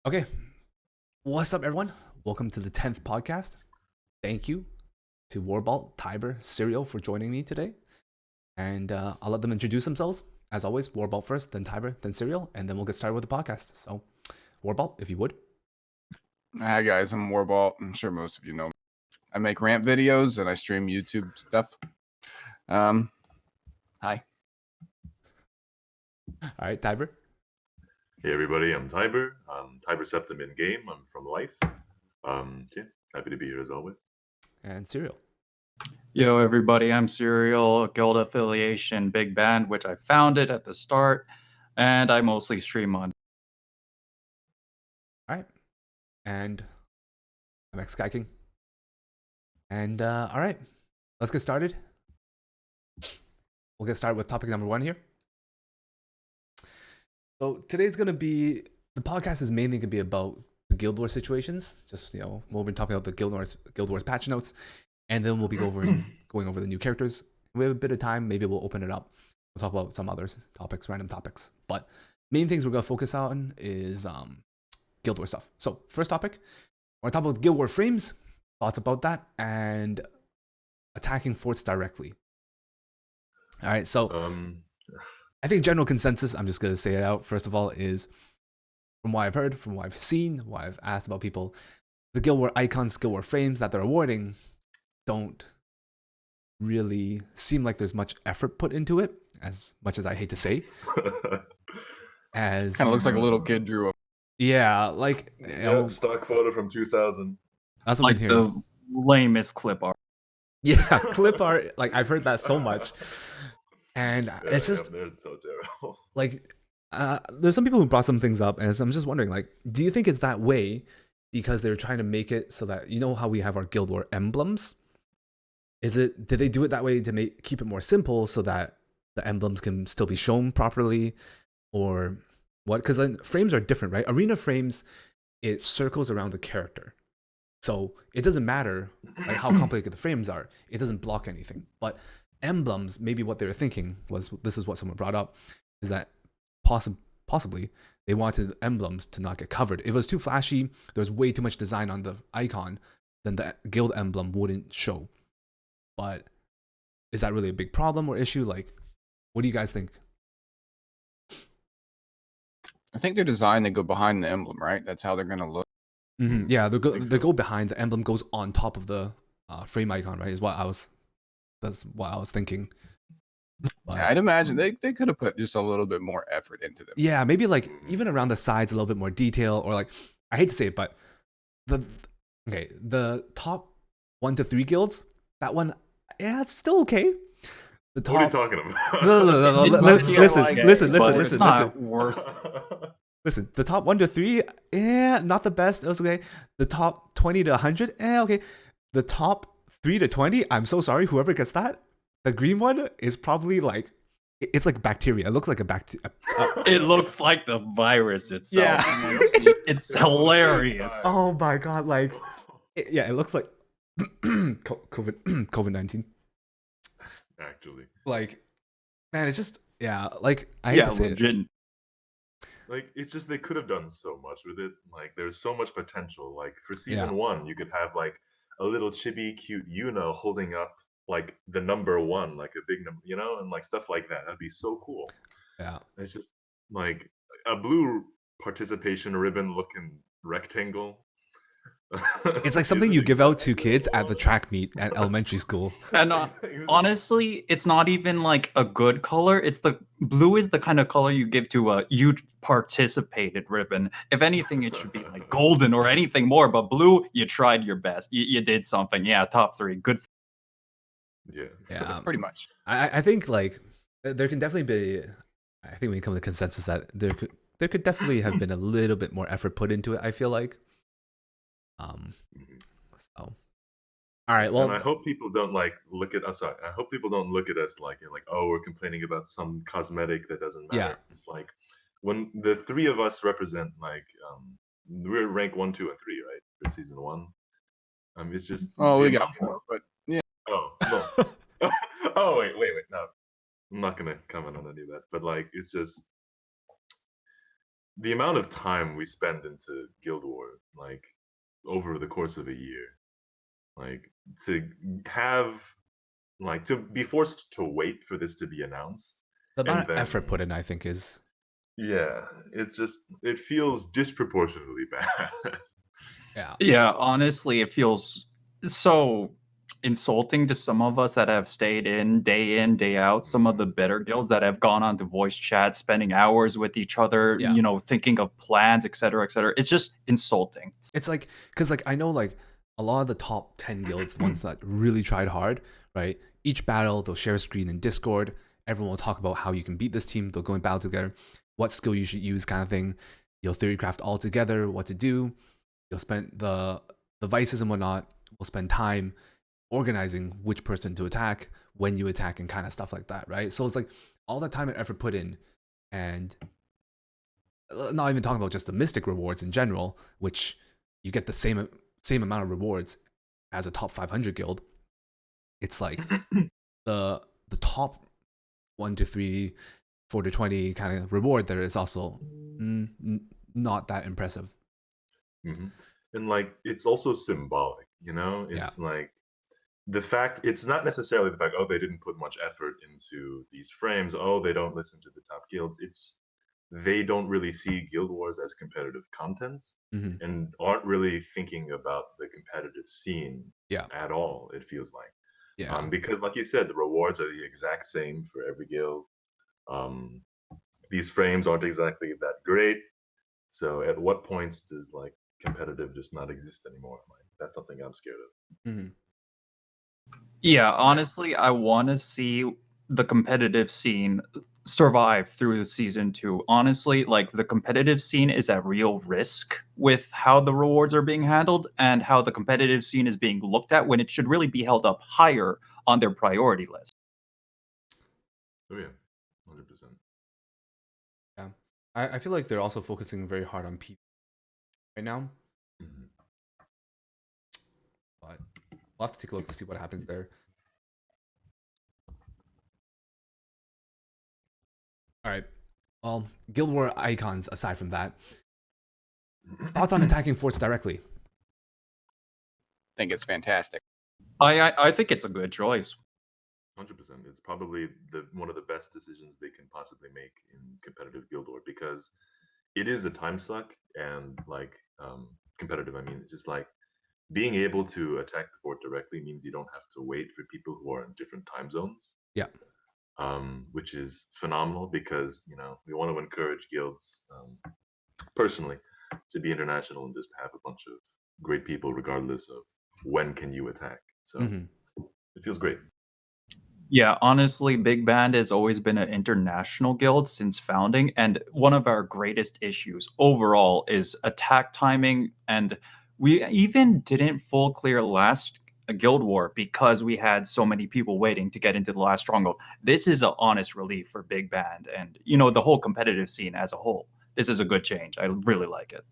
Okay, what's up, everyone? Welcome to the 10th podcast. Thank you to Warbalt, Tiber, Serial for joining me today. And I'll let them introduce themselves. As always, Warbalt first, then Tiber, then Serial, and then we'll get started with the podcast. So, Warbalt, if you would. Hi guys, I'm Warbalt. I'm sure most of you know me. I make rant videos and I stream YouTube stuff. Hi. All right, Tiber. Hey everybody, I'm Tiber. I'm TiberSeptim in game. I'm from Life. Yeah, happy to be here as always. And Serial. Yo, everybody, I'm Serial, Guild Affiliation Big Band, which I founded at the start, and I mostly stream on. All right. And I'm X Sky King. And all right, let's get started. We'll get started with topic number 1 here. So today's gonna be the podcast is mainly gonna be about the Guild Wars situations. Just we'll be talking about the Guild Wars patch notes, and then we'll be going over the new characters. We have a bit of time. Maybe we'll open it up. We'll talk about some other topics, random topics. But main things we're gonna focus on is Guild Wars stuff. So first topic, we're gonna talk about Guild War frames, thoughts about that, and attacking forts directly. All right, so I think general consensus, I'm just going to say it out, first of all, is from what I've heard, from what I've seen, what I've asked about people, the Guild War icons, Guild War frames that they're awarding don't really seem like there's much effort put into it, as much as I hate to say. As Kind of looks like a little kid drew a. Yeah, like... Yeah, stock photo from 2000. That's what Like I'm hearing. the lamest clip art. Yeah, clip art, like I've heard that so much. And it's just... they're so terrible. Like, there's some people who brought some things up, and I'm just wondering, like, do you think it's that way because they're trying to make it so that, you know how we have our Guild War emblems? Did they do it that way to keep it more simple so that the emblems can still be shown properly? Or what? Because then frames are different, right? Arena frames, it circles around the character. So it doesn't matter like how complicated the frames are. It doesn't block anything. But emblems, maybe what they were thinking was, this is what someone brought up, is that possibly they wanted emblems to not get covered. If it was too flashy, there's way too much design on the icon, then the guild emblem wouldn't show. But is that really a big problem or issue? Like, what do you guys think? I think they're designed to go behind the emblem, right? That's how they're gonna look. Mm-hmm. Yeah, they so. go behind, the emblem goes on top of the frame icon, right? That's what I was thinking. But, I'd imagine they could have put just a little bit more effort into them. Yeah, maybe like even around the sides a little bit more detail, or like, I hate to say it, but the top 1 to 3 guilds, that one, yeah, it's still okay. The top, What are you talking about? No. Listen. Not worth. Listen, the top 1 to 3, not the best. It was okay. The top 20 to 100, okay. The top 3 to 20, I'm so sorry, whoever gets that. The green one is probably like, it's like bacteria. It looks like a bacteria. It looks like the virus itself. Yeah. It's hilarious. Oh my god, like, it looks like COVID-19. Actually, Like, man, it's just, like, I hate to say legit. it. like it's just they could have done so much with it. Like there's so much potential. Like for season 1, you could have like a little chibi cute Yuna holding up like the number 1, like a big number, and like stuff like that. That'd be so cool. Yeah. It's just like a blue participation ribbon looking rectangle. It's like something you give out to kids at the track meet at elementary school. And honestly, it's not even like a good color. It's the blue is the kind of color you give to a you participated ribbon. If anything, it should be like golden or anything more. But blue, you tried your best. You did something. Yeah, top 3. Good. Yeah. Pretty much. I think like there can definitely be. I think we can come to the consensus that there could definitely have been a little bit more effort put into it. I feel like. So, all right. Well, and I hope people don't like look at us. I hope people don't look at us like oh, we're complaining about some cosmetic that doesn't matter. Yeah. It's like when the 3 of us represent like we're rank 1, 2, and 3, right, for season 1. It's just We got 4, but yeah. Oh, no. Oh wait, no, I'm not gonna comment on any of that. But like, it's just the amount of time we spend into Guild War, like over the course of a year, like to have, like to be forced to wait for this to be announced, The amount and of effort then put in, I think, is yeah, it's just it feels disproportionately bad. yeah. Yeah, honestly, it feels so insulting to some of us that have stayed in, day out. Some of the better guilds that have gone on to voice chat, spending hours with each other, Yeah. thinking of plans, etc., etc. It's just insulting. It's like, because like I know like a lot of the top 10 guilds, the ones that really tried hard, right? Each battle, they'll share a screen in Discord. Everyone will talk about how you can beat this team. They'll go and battle together, what skill you should use, kind of thing. You'll theory craft all together, what to do. You'll spend the vices and whatnot. Will spend time organizing which person to attack, when you attack, and kind of stuff like that, right? So it's like all the time and effort put in, and not even talking about just the mystic rewards in general, which you get the same amount of rewards as a top 500 guild. It's like the top 1 to 3, 4 to 20 kind of reward there is also not that impressive. Mhm. And like it's also symbolic, Yeah. it's like the fact, it's not necessarily the fact, oh, they didn't put much effort into these frames, oh, they don't listen to the top guilds. It's they don't really see Guild Wars as competitive content hmm and aren't really thinking about the competitive scene Yeah. at all, it feels like. Yeah. Because like you said, the rewards are the exact same for every guild. Um, these frames aren't exactly that great. So at what points does like competitive just not exist anymore? Like that's something I'm scared of. hmm Yeah, honestly, I want to see the competitive scene survive through the season 2. Honestly, like the competitive scene is at real risk with how the rewards are being handled and how the competitive scene is being looked at when it should really be held up higher on their priority list. Oh yeah, 100%. Yeah. I feel like they're also focusing very hard on PvP right now, Mhm. but we'll have to take a look to see what happens there. All right. Well, Guild War icons aside from that, thoughts on attacking forts directly? I think it's fantastic. I think it's a good choice. 100%. It's probably one of the best decisions they can possibly make in competitive Guild War because it is a time suck and like competitive. I mean, just like being able to attack the fort directly means you don't have to wait for people who are in different time zones. Yeah. Which is phenomenal because we want to encourage guilds personally to be international and just have a bunch of great people regardless of when can you attack. So it feels great. Yeah, honestly, Big Band has always been an international guild since founding, and one of our greatest issues overall is attack timing. And we even didn't full clear last Guild War because we had so many people waiting to get into the last stronghold. This is an honest relief for Big Band and the whole competitive scene as a whole. This is a good change. I really like it.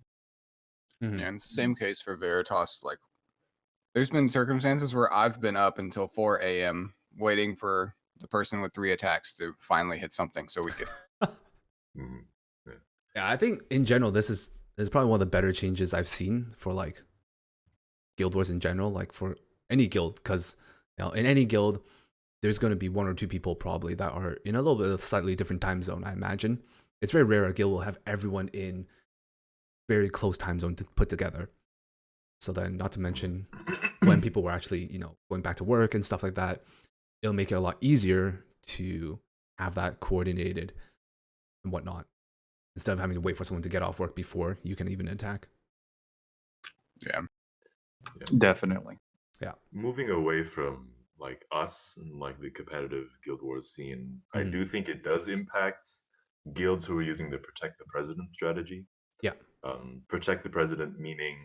Yeah, and same case for Veritas. Like, there's been circumstances where I've been up until 4 a.m. waiting for the person with 3 attacks to finally hit something so we could. Mhm. Yeah, I think in general this is probably one of the better changes I've seen for like Guild Wars in general, like for any guild, because in any guild there's going to be 1 or 2 people probably that are in a little bit of slightly different time zone. I imagine it's very rare a guild will have everyone in very close time zone to put together. So then, not to mention when people were actually going back to work and stuff like that, it'll make it a lot easier to have that coordinated and whatnot, instead of having to wait for someone to get off work before you can even attack. Yeah. Definitely. Yeah. Moving away from like us and like the competitive Guild Wars scene, I do think it does impact guilds who are using the protect the president strategy. Yeah. Protect the president meaning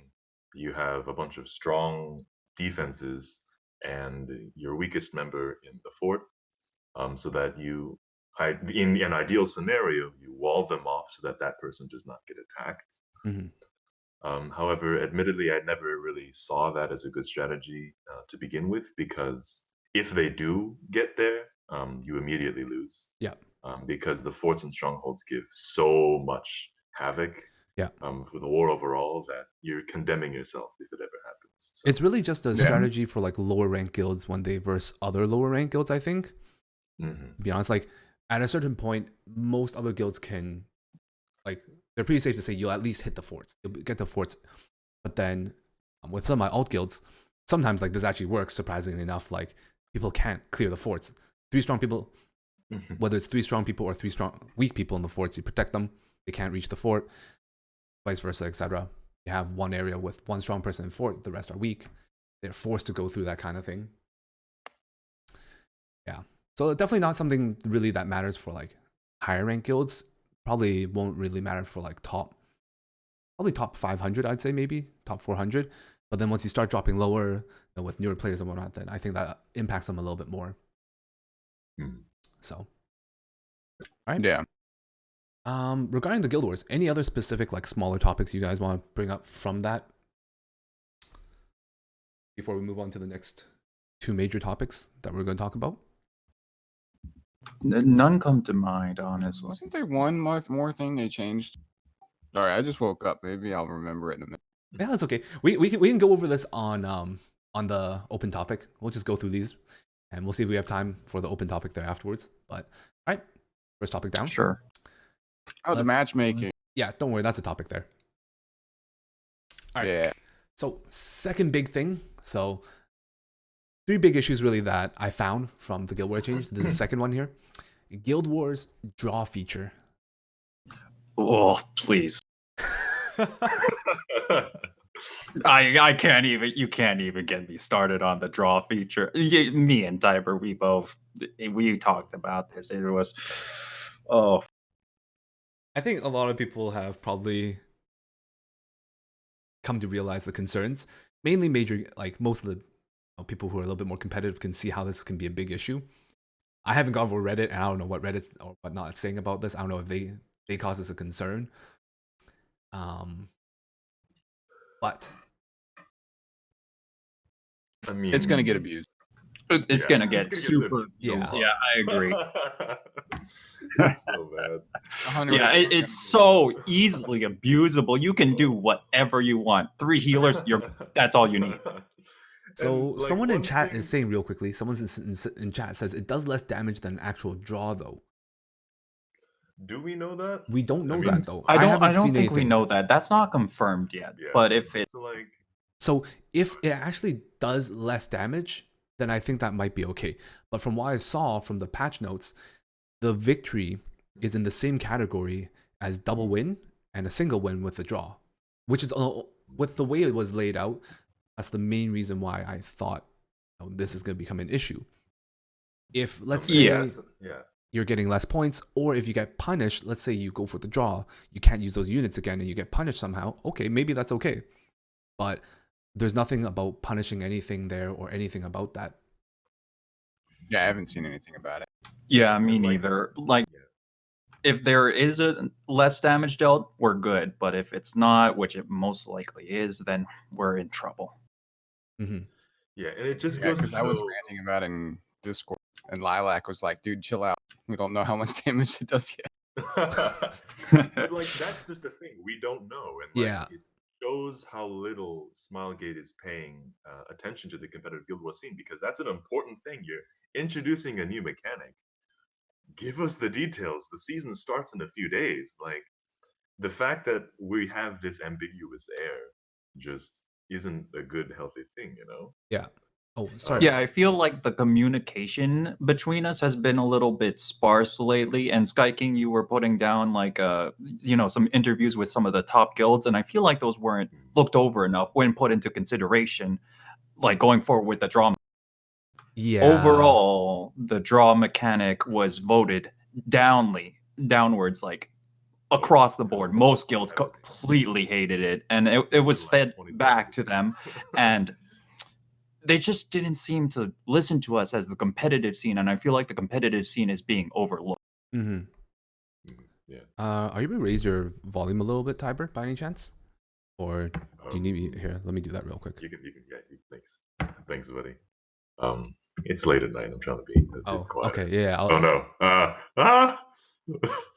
you have a bunch of strong defenses and your weakest member in the fort, so that in an ideal scenario, you wall them off so that that person does not get attacked. However, admittedly, I never really saw that as a good strategy to begin with, because if they do get there, you immediately lose. Yeah. Because the forts and strongholds give so much havoc. Yeah. For the war overall, that you're condemning yourself if it ever happens. So, It's really just a strategy for like lower rank guilds when they verse other lower rank guilds, I think. To be honest, like at a certain point, most other guilds can, like, they're pretty safe to say you'll at least hit the forts. You'll get the forts. But then with some of my alt guilds, sometimes like this actually works, surprisingly enough. Like people can't clear the forts. 3 strong people, whether it's 3 strong people or 3 strong weak people in the forts, you protect them. They can't reach the fort, vice versa, etc. You have one area with 1 strong person in fort, the rest are weak. They're forced to go through that kind of thing. Yeah. So definitely not something really that matters for like higher rank guilds. Probably won't really matter for like top 500, I'd say, maybe top 400. But then once you start dropping lower, you know, with newer players and whatnot, then I think that impacts them a little bit more. So, all right. Yeah. Regarding the Guild Wars, any other specific like smaller topics you guys want to bring up from that before we move on to the next 2 major topics that we're going to talk about? None come to mind, honestly. Wasn't there one more thing they changed? Sorry, I just woke up. Maybe I'll remember it in a minute. Yeah, that's okay. We can go over this on the open topic. We'll just go through these, and we'll see if we have time for the open topic there afterwards. But all right, first topic down. Sure. Oh, the matchmaking. Yeah, don't worry, that's a topic there. All right. Yeah. So second big thing. So 3 big issues really that I found from the Guild Wars change. This is the second one here. Guild Wars draw feature. Oh, please. I can't even. You can't even get me started on the draw feature. Me and Tiber, we talked about this. It was, oh. I think a lot of people have probably come to realize the concerns. Mainly major, like most of the people who are a little bit more competitive can see how this can be a big issue. I haven't gone over Reddit, and I don't know what Reddit or whatnot is saying about this. I don't know if they cause this a concern. But I mean, It's gonna get abused. It's gonna get it's super. Yeah. Yeah, I agree. It's so bad. 100%. Yeah, it's so easily abusable. You can do whatever you want. 3 healers, that's all you need. so And, like, someone in one chat thing- is saying real quickly. Someone in chat says it does less damage than actual draw though. Do we know that? We don't know mean, that though. I haven't don't seen think we anything. know that. That's not confirmed yet. Yeah. But if it, So like, So if it actually does less damage, then I think that might be okay. But from what I saw from the patch notes, the victory is in the same category as double win and a single win with the draw, which is with the way it was laid out. That's the main reason why I thought this is going to become an issue. If let's say yeah. you're getting less points, or if you get punished, let's say you go for the draw, you can't use those units again and you get punished somehow, okay, maybe that's okay. But there's nothing about punishing anything there or anything about that. Yeah, I haven't seen anything about it. yeah, me And, like, neither. Like, yeah. if there is a less damage dealt, we're good. But if it's not, which it most likely is, then we're in trouble. Mm-hmm. Yeah, and it just Yeah, goes to because I was show. ranting about it in Discord, and Lilac was like, "Dude, chill out. We don't know how much damage it does yet." But like, that's just the thing. We don't know, and like, Yeah. it shows how little Smilegate is paying attention to the competitive Guild Wars scene, because that's an important thing. You're introducing a new mechanic. Give us the details. The season starts in a few days. Like, the fact that we have this ambiguous air just isn't a good, healthy thing, you know? Yeah. Oh, sorry. Yeah, I feel like the communication between us has been a little bit sparse lately. And Sky King, you were putting down like some interviews with some of the top guilds, and I feel like those weren't looked over enough when put into consideration, like going forward with the draw. Yeah. Overall, the draw mechanic was voted downwards, like across the board. Most guilds completely hated it, and it was fed back to them, and they just didn't seem to listen to us as the competitive scene, and I feel like the competitive scene is being overlooked. Mm-hmm. Yeah. Are you able to raise your volume a little bit, Tiber, by any chance? Or do you need me here? Let me do that real quick. You can, thanks, buddy. It's late at night. I'm trying to be a bit quiet. Okay, yeah. Oh no.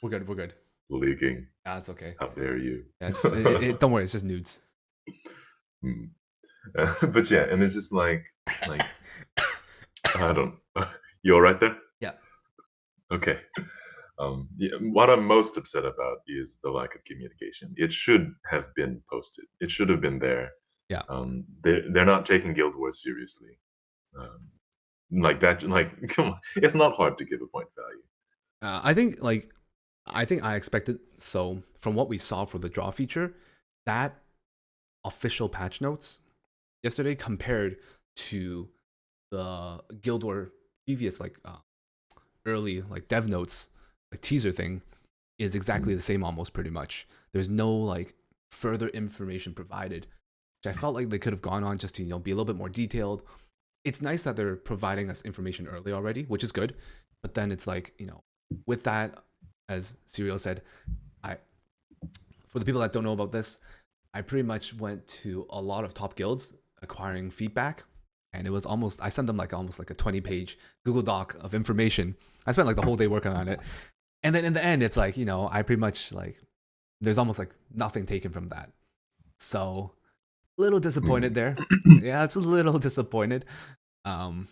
We're good. leaking. That's okay. How dare you? Don't worry, it's just nudes. But yeah, and it's just like I don't. You all right there? Yeah. Okay. Yeah, what I'm most upset about is the lack of communication. It should have been posted. It should have been there. Yeah. They're not taking Guild Wars seriously. Like that. Like, come on, it's not hard to give a point value. I think I expected, so from what we saw for the draw feature, that official patch notes yesterday compared to the Guild War previous early dev notes teaser thing is exactly the same, almost pretty much. There's no further information provided, which I felt like they could have gone on just to be a little bit more detailed. It's nice that they're providing us information early already, which is good, but then it's with that, as Serial said, for the people that don't know about this, I pretty much went to a lot of top guilds acquiring feedback, and it was I sent them almost a 20-page Google Doc of information. I spent the whole day working on it, and then in the end, it's I pretty much there's almost nothing taken from that. So, little disappointed there. Yeah, it's a little disappointed. And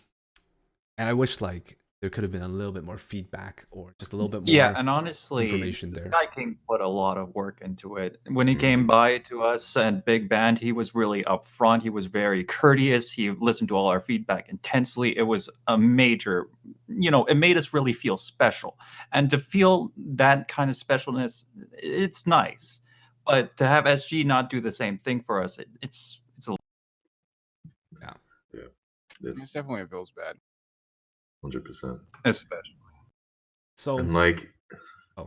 I wish there could have been a little bit more feedback or just a little bit more. Yeah, and honestly, information this there. guy King put a lot of work into it. When he came by to us and Big Band, he was really upfront. He was very courteous. He listened to all our feedback intensely. It was a major, it made us really feel special. And to feel that kind of specialness, it's nice. But to have SG not do the same thing for us, it's a It definitely feels bad. 100%. especially. So, And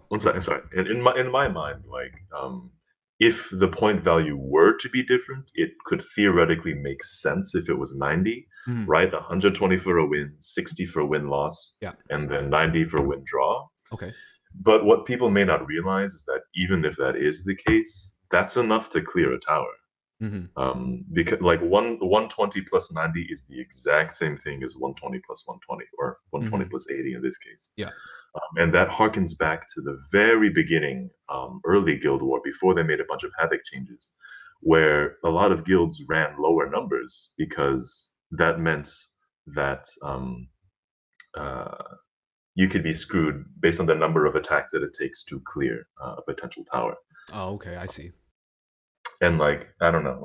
one second, sorry. In my mind, if the point value were to be different, it could theoretically make sense if it was 90, right? 120 for a win, 60 for win-loss, and then 90 for win-draw. Okay. But what people may not realize is that even if that is the case, that's enough to clear a tower. Because 120 plus 90 is the exact same thing as 120 plus 120, or 120 plus 80 in this case. Yeah. And that harkens back to the very beginning, early Guild War, before they made a bunch of Havoc changes, where a lot of guilds ran lower numbers because that meant that you could be screwed based on the number of attacks that it takes to clear a potential tower. Oh, okay, I see. And I don't know,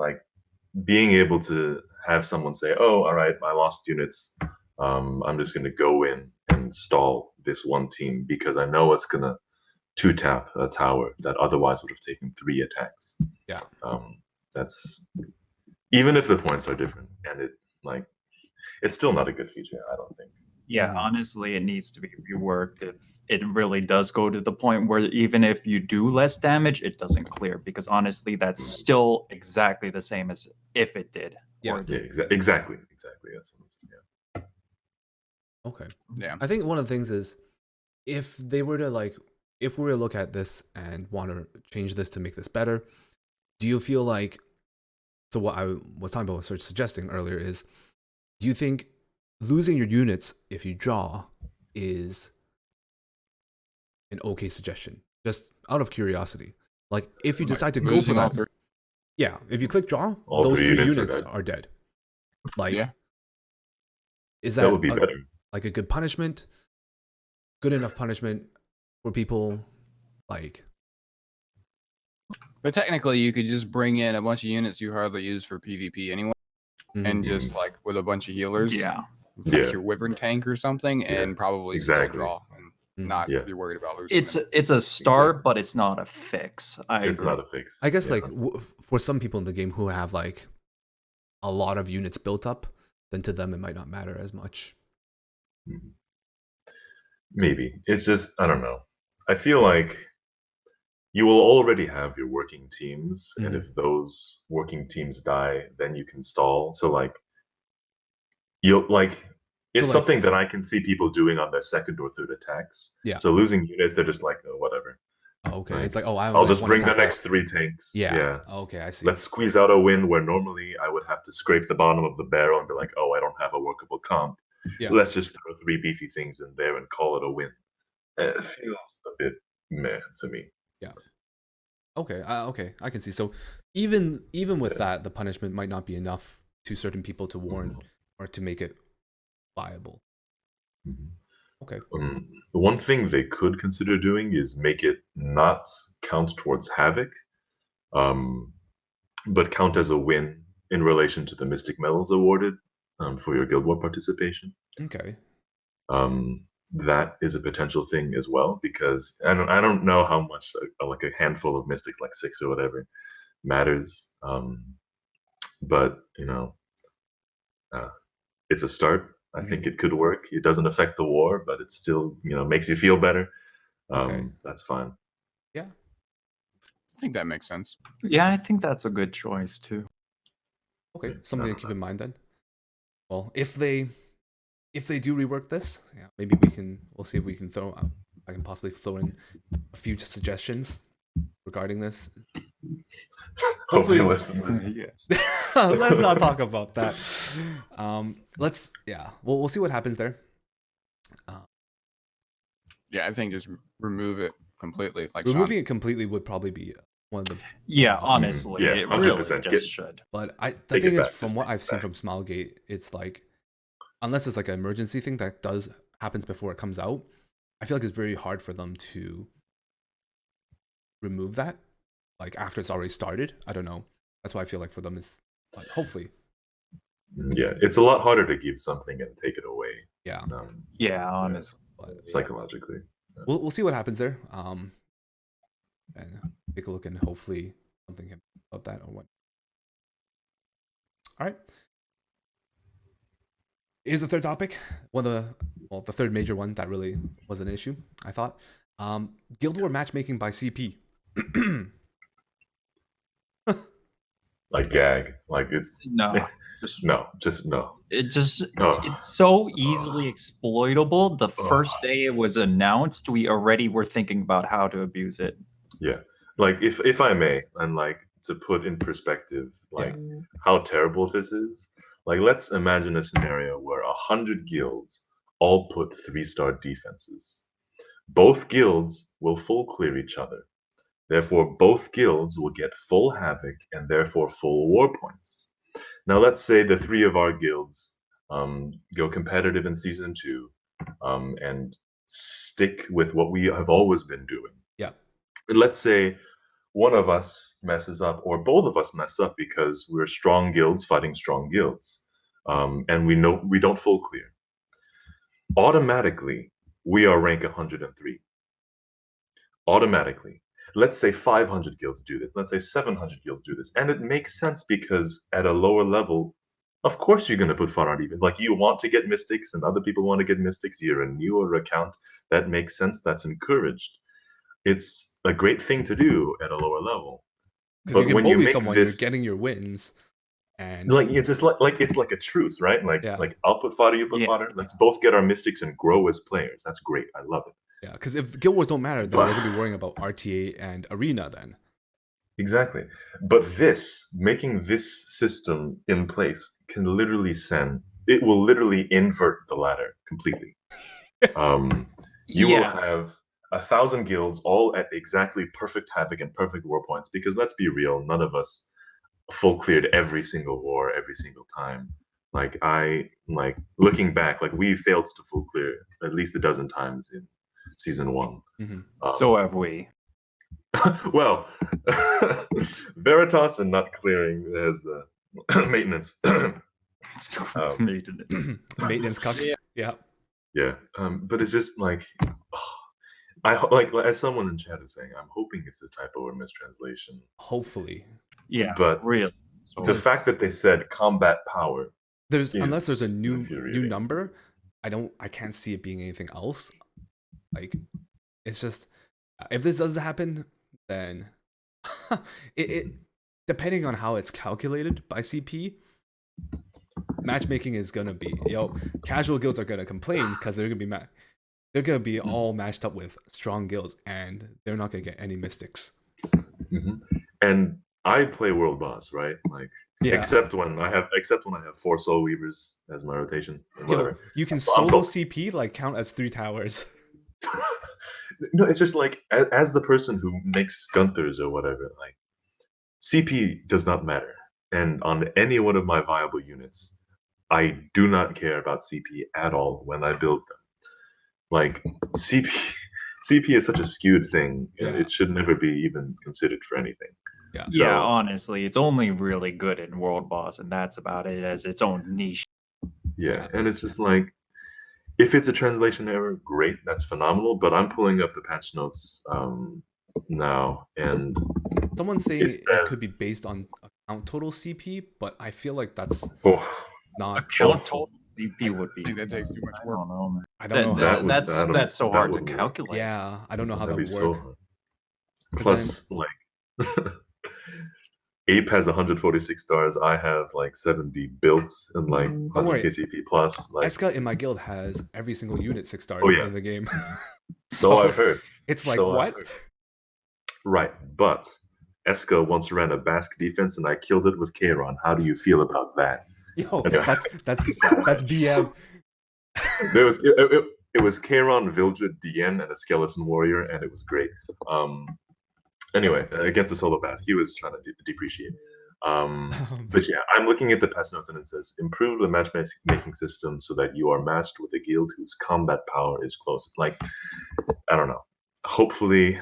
being able to have someone say, "Oh, all right, I lost units. I'm just going to go in and stall this one team because I know it's going to 2-tap a tower that otherwise would have taken 3 attacks." Yeah. That's even if the points are different, and it's still not a good feature, I don't think. Yeah, honestly, it needs to be reworked if it really does go to the point where even if you do less damage, it doesn't clear. Because honestly, that's still exactly the same as if it did. Yeah, exactly. That's what I'm saying. Yeah. Okay. Yeah. I think one of the things is if they were to if we were to look at this and want to change this to make this better, do you feel so what I was talking about, suggesting earlier is, do you think losing your units if you draw is an okay suggestion? Just out of curiosity. If you decide to go for that. Yeah, if you click draw, those 3 units are dead. Is that would be better. A good punishment? Good enough punishment for people? But technically, you could just bring in a bunch of units you hardly use for PvP anyway, and just with a bunch of healers, your Wyvern tank or something, and probably still draw and not be worried about losing. It's a start, but it's not a fix. It's not a fix. I guess for some people in the game who have a lot of units built up, then to them it might not matter as much. Maybe. It's just, I don't know. I feel like you will already have your working teams, and if those working teams die, then you can stall. So you'll it's something that I can see people doing on their second or third attacks. Yeah. So losing units, they're just oh, whatever. Oh, okay. It's I'll just bring the next 3 tanks. Yeah. Okay, I see. Let's squeeze out a win where normally I would have to scrape the bottom of the barrel and be oh, I don't have a workable comp. Yeah. Let's just throw 3 beefy things in there and call it a win. It feels a bit meh to me. Yeah. Okay. Okay. I can see. So even with that, the punishment might not be enough to certain people to warrant or to make it viable. Okay. The one thing they could consider doing is make it not count towards havoc, but count as a win in relation to the Mystic Medals awarded for your Guild War participation. Okay. That is a potential thing as well, because I don't know how much like a handful of mystics, like 6 or whatever, matters. But it's a start. I think it could work. It doesn't affect the war, but it still makes you feel better. Okay. That's fine. Yeah. I think that makes sense. Yeah, I think that's a good choice too. Okay, something to keep in mind then. Well, if they do rework this, yeah, maybe we'll see if we can I can possibly throw in a few suggestions regarding this. Hopefully listen to this. Yeah. Let's not talk about that. We'll see what happens there. Yeah, I think just remove it completely. Like removing it completely would probably be one of the honestly, yeah, it 100%. really just should. But the thing is, from what I've seen from Smilegate, it's like, unless it's like an emergency thing that happens before it comes out, I feel like it's very hard for them to remove that, like after it's already started. I don't know. That's why I feel like for them it's hopefully. Yeah, it's a lot harder to give something and take it away. Yeah. Honestly, psychologically. Yeah. We'll see what happens there. And take a look and hopefully something about that or what. All right. Here's the third topic. The third major one that really was an issue, I thought. Guild War matchmaking by CP. Like gag. Like it's no. Just no. It's so easily exploitable. The first day it was announced, we already were thinking about how to abuse it. Yeah. Like if I may, and like to put in perspective, like how terrible this is. Like let's imagine a scenario where 100 guilds all put 3-star defenses. Both guilds will full clear each other. Therefore, both guilds will get full havoc and therefore full war points. Now, let's say the 3 of our guilds go competitive in Season 2 and stick with what we have always been doing. Yeah. And let's say one of us messes up or both of us mess up because we're strong guilds fighting strong guilds. And we know we don't full clear. Automatically, we are rank 103. Automatically. Let's say 500 guilds do this. Let's say 700 guilds do this. And it makes sense because at a lower level, of course you're going to put far out even. Like you want to get mystics and other people want to get mystics. You're a newer account. That makes sense. That's encouraged. It's a great thing to do at a lower level. Because you can bully someone, you're getting your wins. And like it's just like it's like a truce, right? Like I'll put fodder, you put fodder. Let's both get our mystics and grow as players. That's great. I love it. Yeah, because if Guild Wars don't matter, then we're gonna be worrying about RTA and Arena then. Exactly. But making this system in place can literally it will literally invert the ladder completely. You will have 1,000 guilds all at exactly perfect havoc and perfect war points, because let's be real, none of us full cleared every single war every single time. Like looking back, like we failed to full clear at least a dozen times in Season 1. Mm-hmm. So have we. Well, Veritas and not clearing as maintenance. Maintenance cup. Yeah. But it's just like as someone in chat is saying, I'm hoping it's a typo or mistranslation. Hopefully. Yeah. But really, the fact that they said combat power, unless there's a new number, I can't see it being anything else. Like, it's just, if this does happen, then it depending on how it's calculated by CP, matchmaking is gonna be casual guilds are gonna complain because they're gonna be all matched up with strong guilds and they're not gonna get any mystics. Mm-hmm. And I play World Boss, right? Like except when I have 4 Soul Weavers as my rotation. You can solo CP count as 3 towers. No, it's just like as the person who makes Gunthers or whatever, like CP does not matter. And on any one of my viable units, I do not care about CP at all when I build them. Like CP CP is such a skewed thing, and it should never be even considered for anything. Yeah. So, yeah, honestly, it's only really good in World Boss, and that's about it as its own niche. Yeah, and it's just like, if it's a translation error, great, that's phenomenal. But I'm pulling up the patch notes now, and someone say it could be based on account total CP, but I feel like that's not account total CP would be. I think that takes too much work. I don't know. That's so hard to calculate. Yeah, I don't know how that would work. So plus, like, Ape has 146 stars. I have like 70 built and like 100 KCP plus. Like, Eska in my guild has every single unit 6-star in the game. So I've heard. It's like, what? Right, but Eska once ran a Basque defense and I killed it with Kayron. How do you feel about that? Yo, that's BM. It was Kayron, Vildred, Dien, and a skeleton warrior, and it was great. Anyway, against the solo Basque, he was trying to depreciate. But yeah, I'm looking at the patch notes and it says improve the matchmaking system so that you are matched with a guild whose combat power is close. Like, I don't know. Hopefully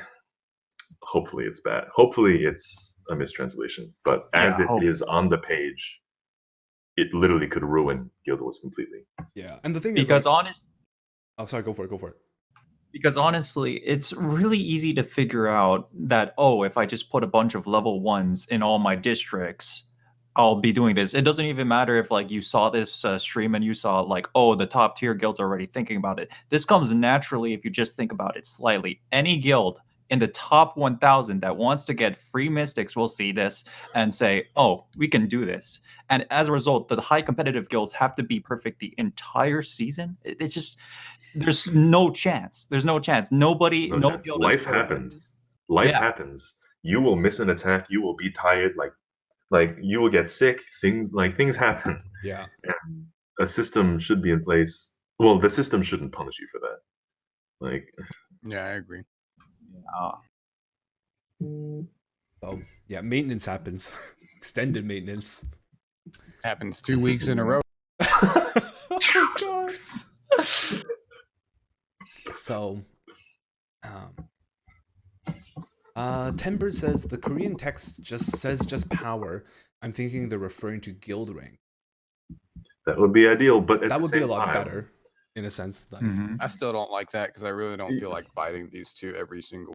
it's bad. Hopefully it's a mistranslation. But as it is on the page, it literally could ruin Guild Wars completely. Yeah, and the thing is, because oh, sorry, go for it. Because honestly, it's really easy to figure out that, oh, if I just put a bunch of level 1s in all my districts, I'll be doing this. It doesn't even matter if like you saw this stream and you saw like, oh, the top tier guilds are already thinking about it. This comes naturally if you just think about it slightly. Any guild in the top 1,000 that wants to get free mystics will see this and say, oh, we can do this. And as a result, the high competitive guilds have to be perfect the entire season. It's just... There's no chance. Nobody, no guild life is perfect. happens. Life happens. You will miss an attack. You will be tired. Like you will get sick. Things happen. Yeah. And a system should be in place. Well, the system shouldn't punish you for that. Like. Yeah, I agree. So yeah, maintenance happens. Extended maintenance happens 2 weeks in a row. So, Tenbird says the Korean text just says power. I'm thinking they're referring to guild rank. That would be ideal, but that would be a lot better, in a sense. Like, I still don't like that because I really don't feel like fighting these two every single.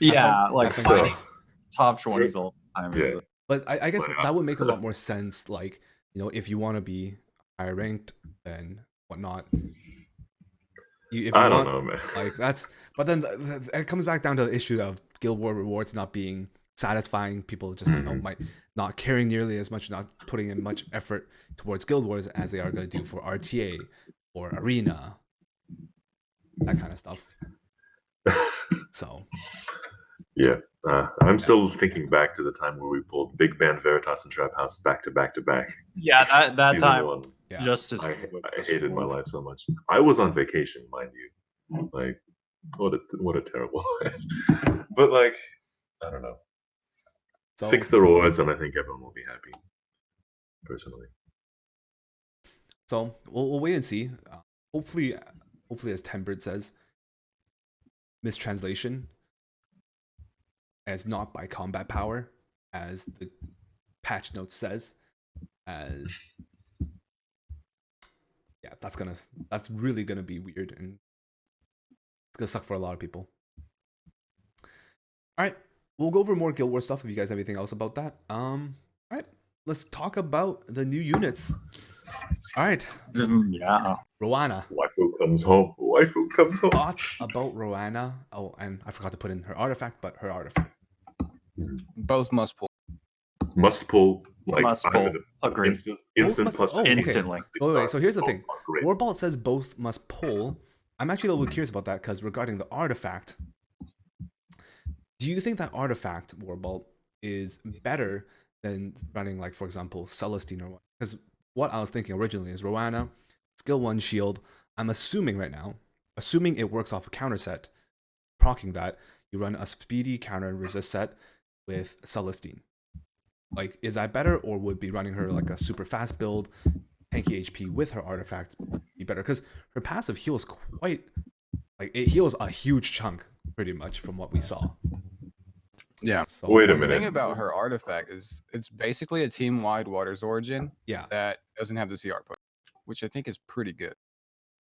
Like top 20s all the time. Yeah. But I guess that would make a lot more sense. Like, you know, if you want to be higher ranked, then whatnot. I don't know, man. Like that's, but then it comes back down to the issue of Guild War rewards not being satisfying. People just you know might not caring nearly as much, not putting in much effort towards Guild Wars as they are going to do for RTA or Arena, that kind of stuff. So, yeah, I'm still thinking back to the time where we pulled Big Band, Veritas, and Trap House back to back to back. Yeah, that time. One. Yeah. Justice. I hated my life so much. I was on vacation, mind you. Like, what a terrible life. But like, I don't know. So, fix the rewards, and I think everyone will be happy. Personally. So we'll wait and see. Hopefully, as Tenbird says, mistranslation, as not by combat power, as the patch note says, as. Yeah, that's really gonna be weird, and it's gonna suck for a lot of people. All right, we'll go over more Guild Wars stuff if you guys have anything else about that. All right, let's talk about the new units. All right. Yeah. Roana. Waifu comes home. Thoughts about Roana? Oh, and I forgot to put in her artifact, but her artifact. Both must pull. Must pull. Like, must pull. Agree. Instant plus. Instantly. Oh, wait. So here's the thing. Warbalt says both must pull. I'm actually a little curious about that because regarding the artifact, do you think that artifact Warbalt is better than running, like, for example, Celestine or what? Because what I was thinking originally is Roana, skill 1 shield. I'm assuming right now, it works off a counter set. proccing that, you run a speedy counter and resist set with Celestine. Like, is that better, or would be running her like a super fast build, tanky HP with her artifact be better? Because her passive heals quite, like, it heals a huge chunk pretty much from what we saw. Yeah. So, Wait a The minute. thing about her artifact is it's basically a team-wide Waters Origin that doesn't have the CR push, which I think is pretty good.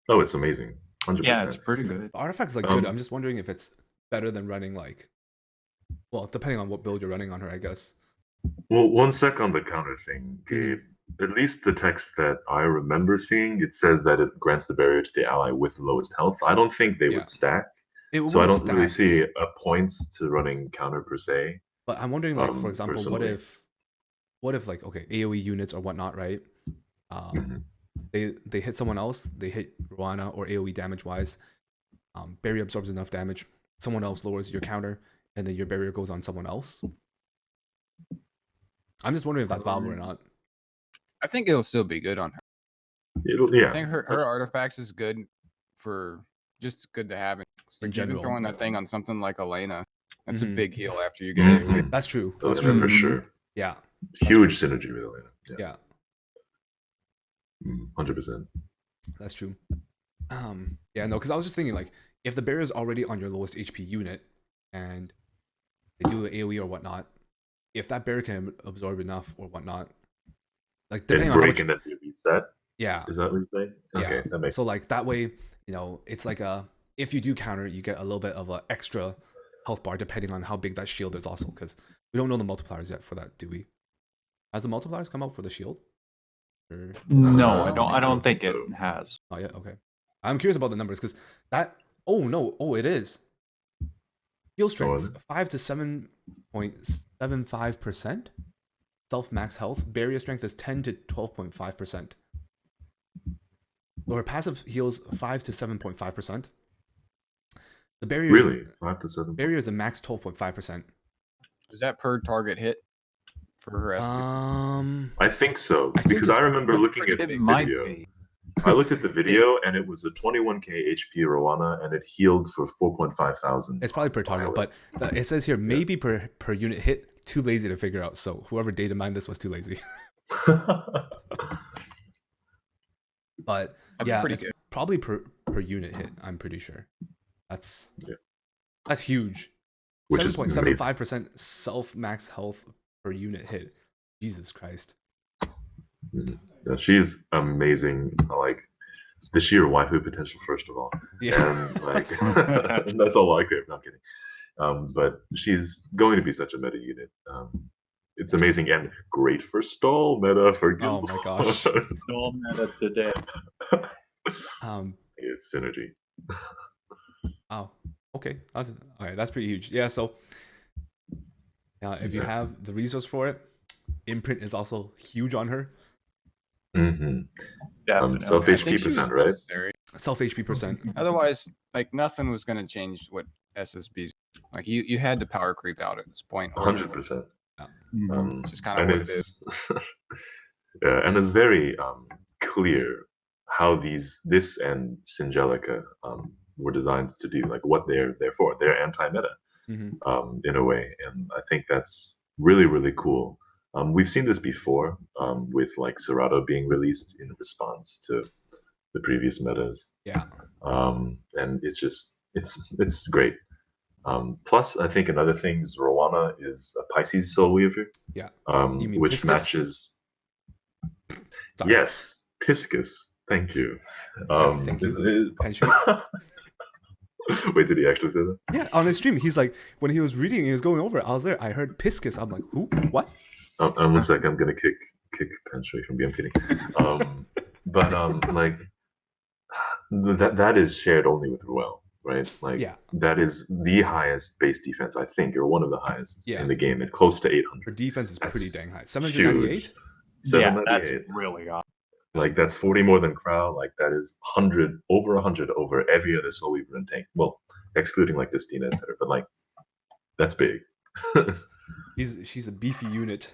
Oh, it's amazing. 100%. Yeah, it's pretty good. The artifact's like good. I'm just wondering if it's better than running like, well, depending on what build you're running on her, I guess. Well, one sec on the counter thing, Gabe. At least the text that I remember seeing, it says that it grants the barrier to the ally with the lowest health. I don't think they would stack. So I don't really see a points to running counter per se. But I'm wondering, like, for example, personally. what if like, okay, AoE units or whatnot, right? They hit someone else, they hit Roana or AoE damage wise. Barrier absorbs enough damage, someone else lowers your counter, and then your barrier goes on someone else. I'm just wondering if that's viable or not. I think it'll still be good on her. Yeah. I think her artifacts is good for just good to have. In general. Even throwing that thing on something like Elena, that's a big heal after you get AoE. That's true. That's true for sure. Yeah. Huge synergy with Elena. Yeah. 100%. That's true. Yeah, no, because I was just thinking, like, if the barrier is already on your lowest HP unit and they do an AoE or whatnot, if that barrier can absorb enough or whatnot, like, depending on how much, and then you reset. Yeah. Is that what you're saying? Okay, that makes so like that way, you know, it's like if you do counter, you get a little bit of an extra health bar depending on how big that shield is also, because we don't know the multipliers yet for that, do we? Has the multipliers come out for the shield? Or... No, I don't think it has. Oh yeah, okay. I'm curious about the numbers because that. Oh no! Oh, it is. Heal strength 5 to 7.75%. Self max health. Barrier strength is 10 to 12.5%. So her passive heals 5 to 7.5%. The barrier really 5 to 7. Barrier is a max 12.5%. Is that per target hit for her S2? I think so because I remember looking at the video. I looked at the video and it was a 21k HP Roana and it healed for 4.5 thousand. It's probably per target, but it says here maybe per unit hit. Too lazy to figure out. So whoever data mined this was too lazy. But that's it's probably per unit hit. I'm pretty sure. That's huge. 7.75% self max health per unit hit. Jesus Christ. Yeah, she's amazing. Like the sheer waifu potential, first of all. Yeah. And like that's all I care. Not kidding. But she's going to be such a meta unit. It's amazing and great for stall meta for Guild. Oh my gosh. Stall meta today. It's synergy. Oh, okay. That's pretty huge. Yeah, so if you have the resource for it, imprint is also huge on her. Self HP percent, right? Self HP percent. Otherwise, like nothing was going to change what SSBs. Like you had to power creep out at this point. 100%. Which is kind of what it is. Yeah, and it's very clear how this and Singelica were designed to do, like what they're there for. They're anti-meta in a way, and I think that's really, really cool. We've seen this before with like Serato being released in response to the previous metas. Yeah. And it's great. Plus, I think another thing is Roana is a Pisces Soul Weaver. Yeah. Which Piscus? Matches. Sorry. Yes, Piscus. Thank you. Thank you. Wait, did he actually say that? Yeah, on his stream, he's like, when he was reading, he was going over it. I was there. I heard Piscus. I'm like, who? What? 1 second. I'm gonna kick Penshui from me. I'm kidding. But like that is shared only with Ruel, right? Like that is the highest base defense, I think, or one of the highest in the game, and close to 800. Her defense is pretty dang high. 798. Yeah, that's really awesome. Like that's 40 more than Crow. Like that is 100 over every other Soul Weaver and tank. Well, excluding like Destina, etc. But like that's big. She's a beefy unit.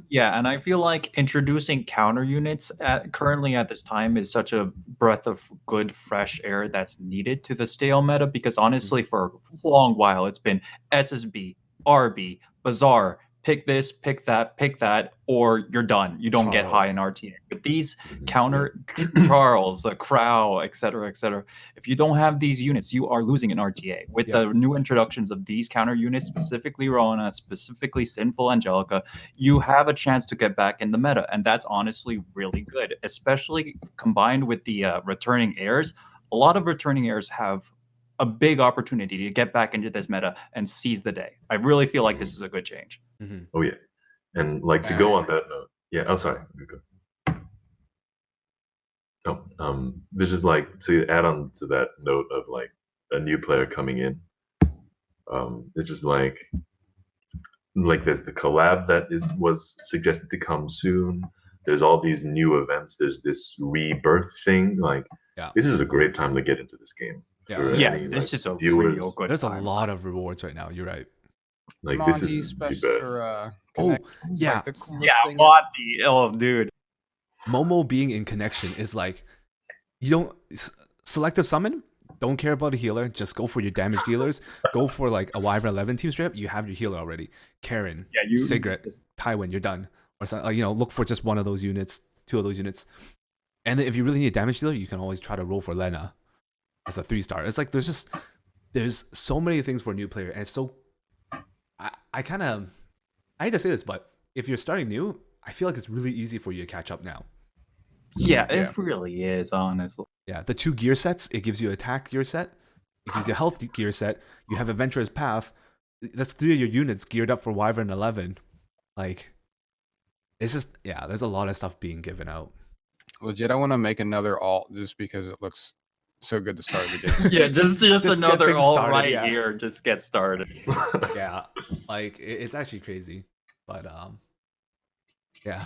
Yeah, and I feel like introducing counter units currently at this time is such a breath of good, fresh air that's needed to the stale meta, because honestly, for a long while, it's been SSB, RB, Bazaar, pick this, pick that, or you're done. You don't get high in RTA. But these counter Charles, Crow, etc., etc. If you don't have these units, you are losing in RTA. With the new introductions of these counter units, specifically Roana, specifically Sinful Angelica, you have a chance to get back in the meta, and that's honestly really good, especially combined with the returning heirs. A lot of returning heirs have a big opportunity to get back into this meta and seize the day. I really feel like this is a good change. Oh yeah, and like to go on that note, I'm sorry. Oh, this is like to add on to that note of like a new player coming in. It's just like there's the collab that was suggested to come soon. There's all these new events. There's this rebirth thing. Like, this is a great time to get into this game. This is a real good. There's a lot of rewards right now. You're right. Like Monty this is the best. Monty. Oh, dude. Momo being in connection is like, you don't selective summon. Don't care about a healer. Just go for your damage dealers. Go for like a Wyvern 11 team strip. You have your healer already. Karen, Sigrid, Tywin, you're done. Or something, look for just one of those units, two of those units. And then if you really need a damage dealer, you can always try to roll for Lena as a 3-star. It's like there's so many things for a new player, and it's so. I hate to say this, but if you're starting new, I feel like it's really easy for you to catch up now. Yeah, it really is, honestly. Yeah, the 2 gear sets, it gives you attack gear set, it gives you a health gear set, you have Adventurer's Path, that's 3 of your units geared up for Wyvern 11. Like, it's just, there's a lot of stuff being given out. Legit, I want to make another alt just because it looks so good to start the game. Yeah, just another alt here, just get started. Yeah, like, it's actually crazy, but, yeah,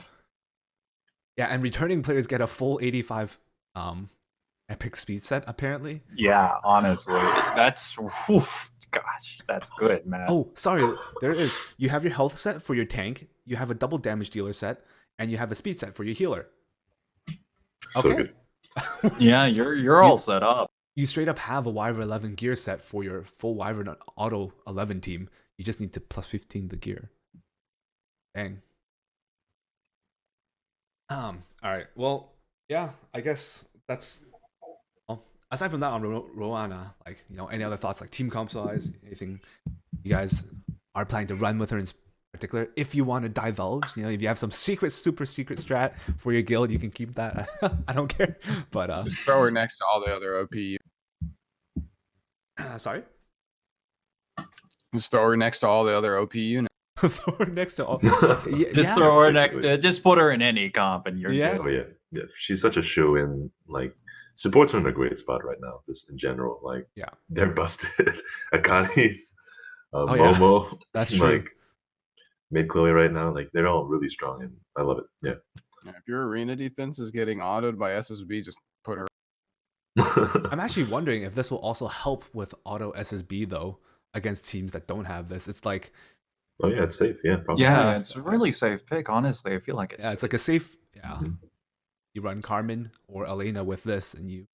and returning players get a full 85 epic speed set apparently. Yeah, honestly, that's that's good, man. Oh, sorry, there is. You have your health set for your tank. You have a double damage dealer set, and you have a speed set for your healer. So good. Yeah, you're all set up. You straight up have a Wyvern 11 gear set for your full Wyvern Auto 11 team. You just need to plus 15 the gear. Dang. All right. Well, yeah, I guess that's. Well, aside from that, on Roana, like, any other thoughts, like team comp size, anything you guys are planning to run with her in particular? If you want to divulge, if you have some super secret strat for your guild, you can keep that. I don't care. But just throw her next to all the other OP. Sorry. Just throw her next to all the other OP units. Throw her next to all. Just throw her next to. Just put her in any comp, and you're good. Oh yeah. She's such a show in. Like, support's in a great spot right now, just in general. Like, they're busted. Akani's, Momo. That's true. Like, mid Chloe right now. Like, they're all really strong, and I love it. Yeah. If your arena defense is getting autoed by SSB, just put her. I'm actually wondering if this will also help with auto SSB though against teams that don't have this. It's like. Oh yeah, it's safe. Yeah, probably. Yeah, it's a really safe pick. Honestly, I feel like it's. Yeah, it's like a safe. Yeah, you run Carmen or Elena with this, and you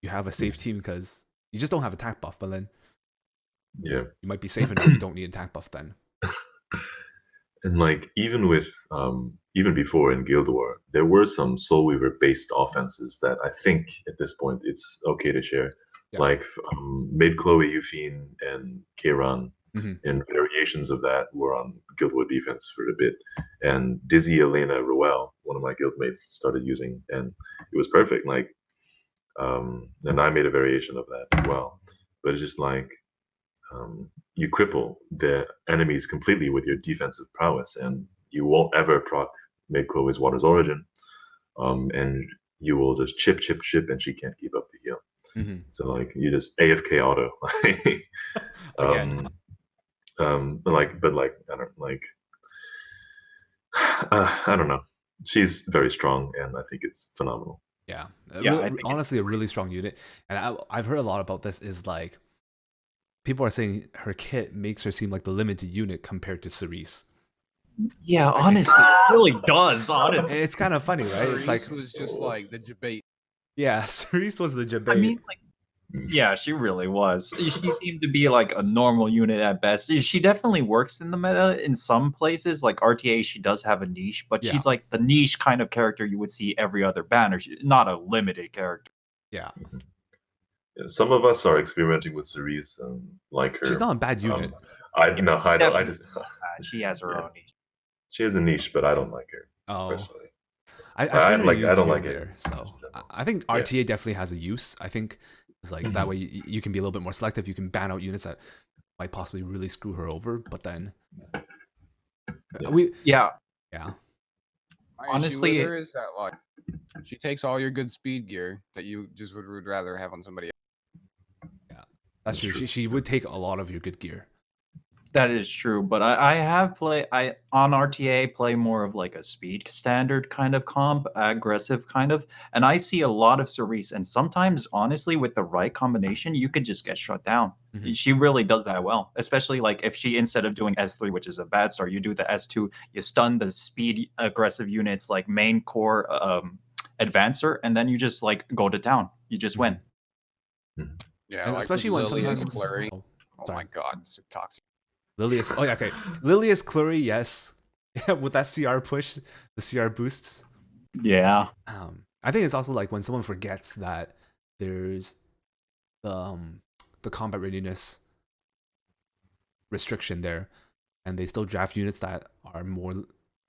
have a safe team because you just don't have attack buff. But then, you might be safe enough. You don't need attack buff then. And like even before in Guild War, there were some Soul Weaver based offenses that I think at this point it's okay to share, like mid Chloe, Yufine, and Kayron. And variations of that were on Guild War defense for a bit. And Dizzy Elena Roel, one of my guildmates, started using, and it was perfect. Like, and I made a variation of that as well. But it's just like you cripple the enemies completely with your defensive prowess, and you won't ever proc mid Chloe's Water's Origin. And you will just chip, and she can't keep up the heal. So like you just AFK auto. Again. But I don't know. She's very strong, and I think it's phenomenal. Yeah, honestly, a really strong unit. And I've heard a lot about this. Is like people are saying her kit makes her seem like the limited unit compared to Cerise. Yeah, honestly, it really does. Honestly, It's kind of funny, right? It's like was just like the debate. yeah, Cerise was the debate. I mean, like, yeah, she really was. She seemed to be like a normal unit at best. She definitely works in the meta in some places. Like RTA, she does have a niche, but she's like the niche kind of character you would see every other banner. Not a limited character. Yeah. Some of us are experimenting with Cerise and like her. She's not a bad unit. I don't. I just. She has her own niche. She has a niche, but I don't like her. Oh. Personally. I've seen her used I don't here like and it. there, so I think RTA definitely has a use. I think it's like that way you can be a little bit more selective. You can ban out units that might possibly really screw her over, but then yeah. Honestly, there is that like she takes all your good speed gear that you just would rather have on somebody else. Yeah, that's true. She would take a lot of your good gear. That is true, but I have on RTA play more of like a speed standard kind of comp, aggressive kind of, and I see a lot of Cerise, and sometimes honestly with the right combination, you could just get shut down. She really does that well, especially like if she, instead of doing S3, which is a bad start, you do the S2, you stun the speed aggressive units like main core advancer, and then you just like go to town. You just win. Yeah, and like especially when sometimes Clary. Oh my god, it's so toxic. Lilius, oh yeah, okay. Lilius Clary, yes. With that CR push, the CR boosts. Yeah. I think it's also like when someone forgets that there's the combat readiness restriction there, and they still draft units that are more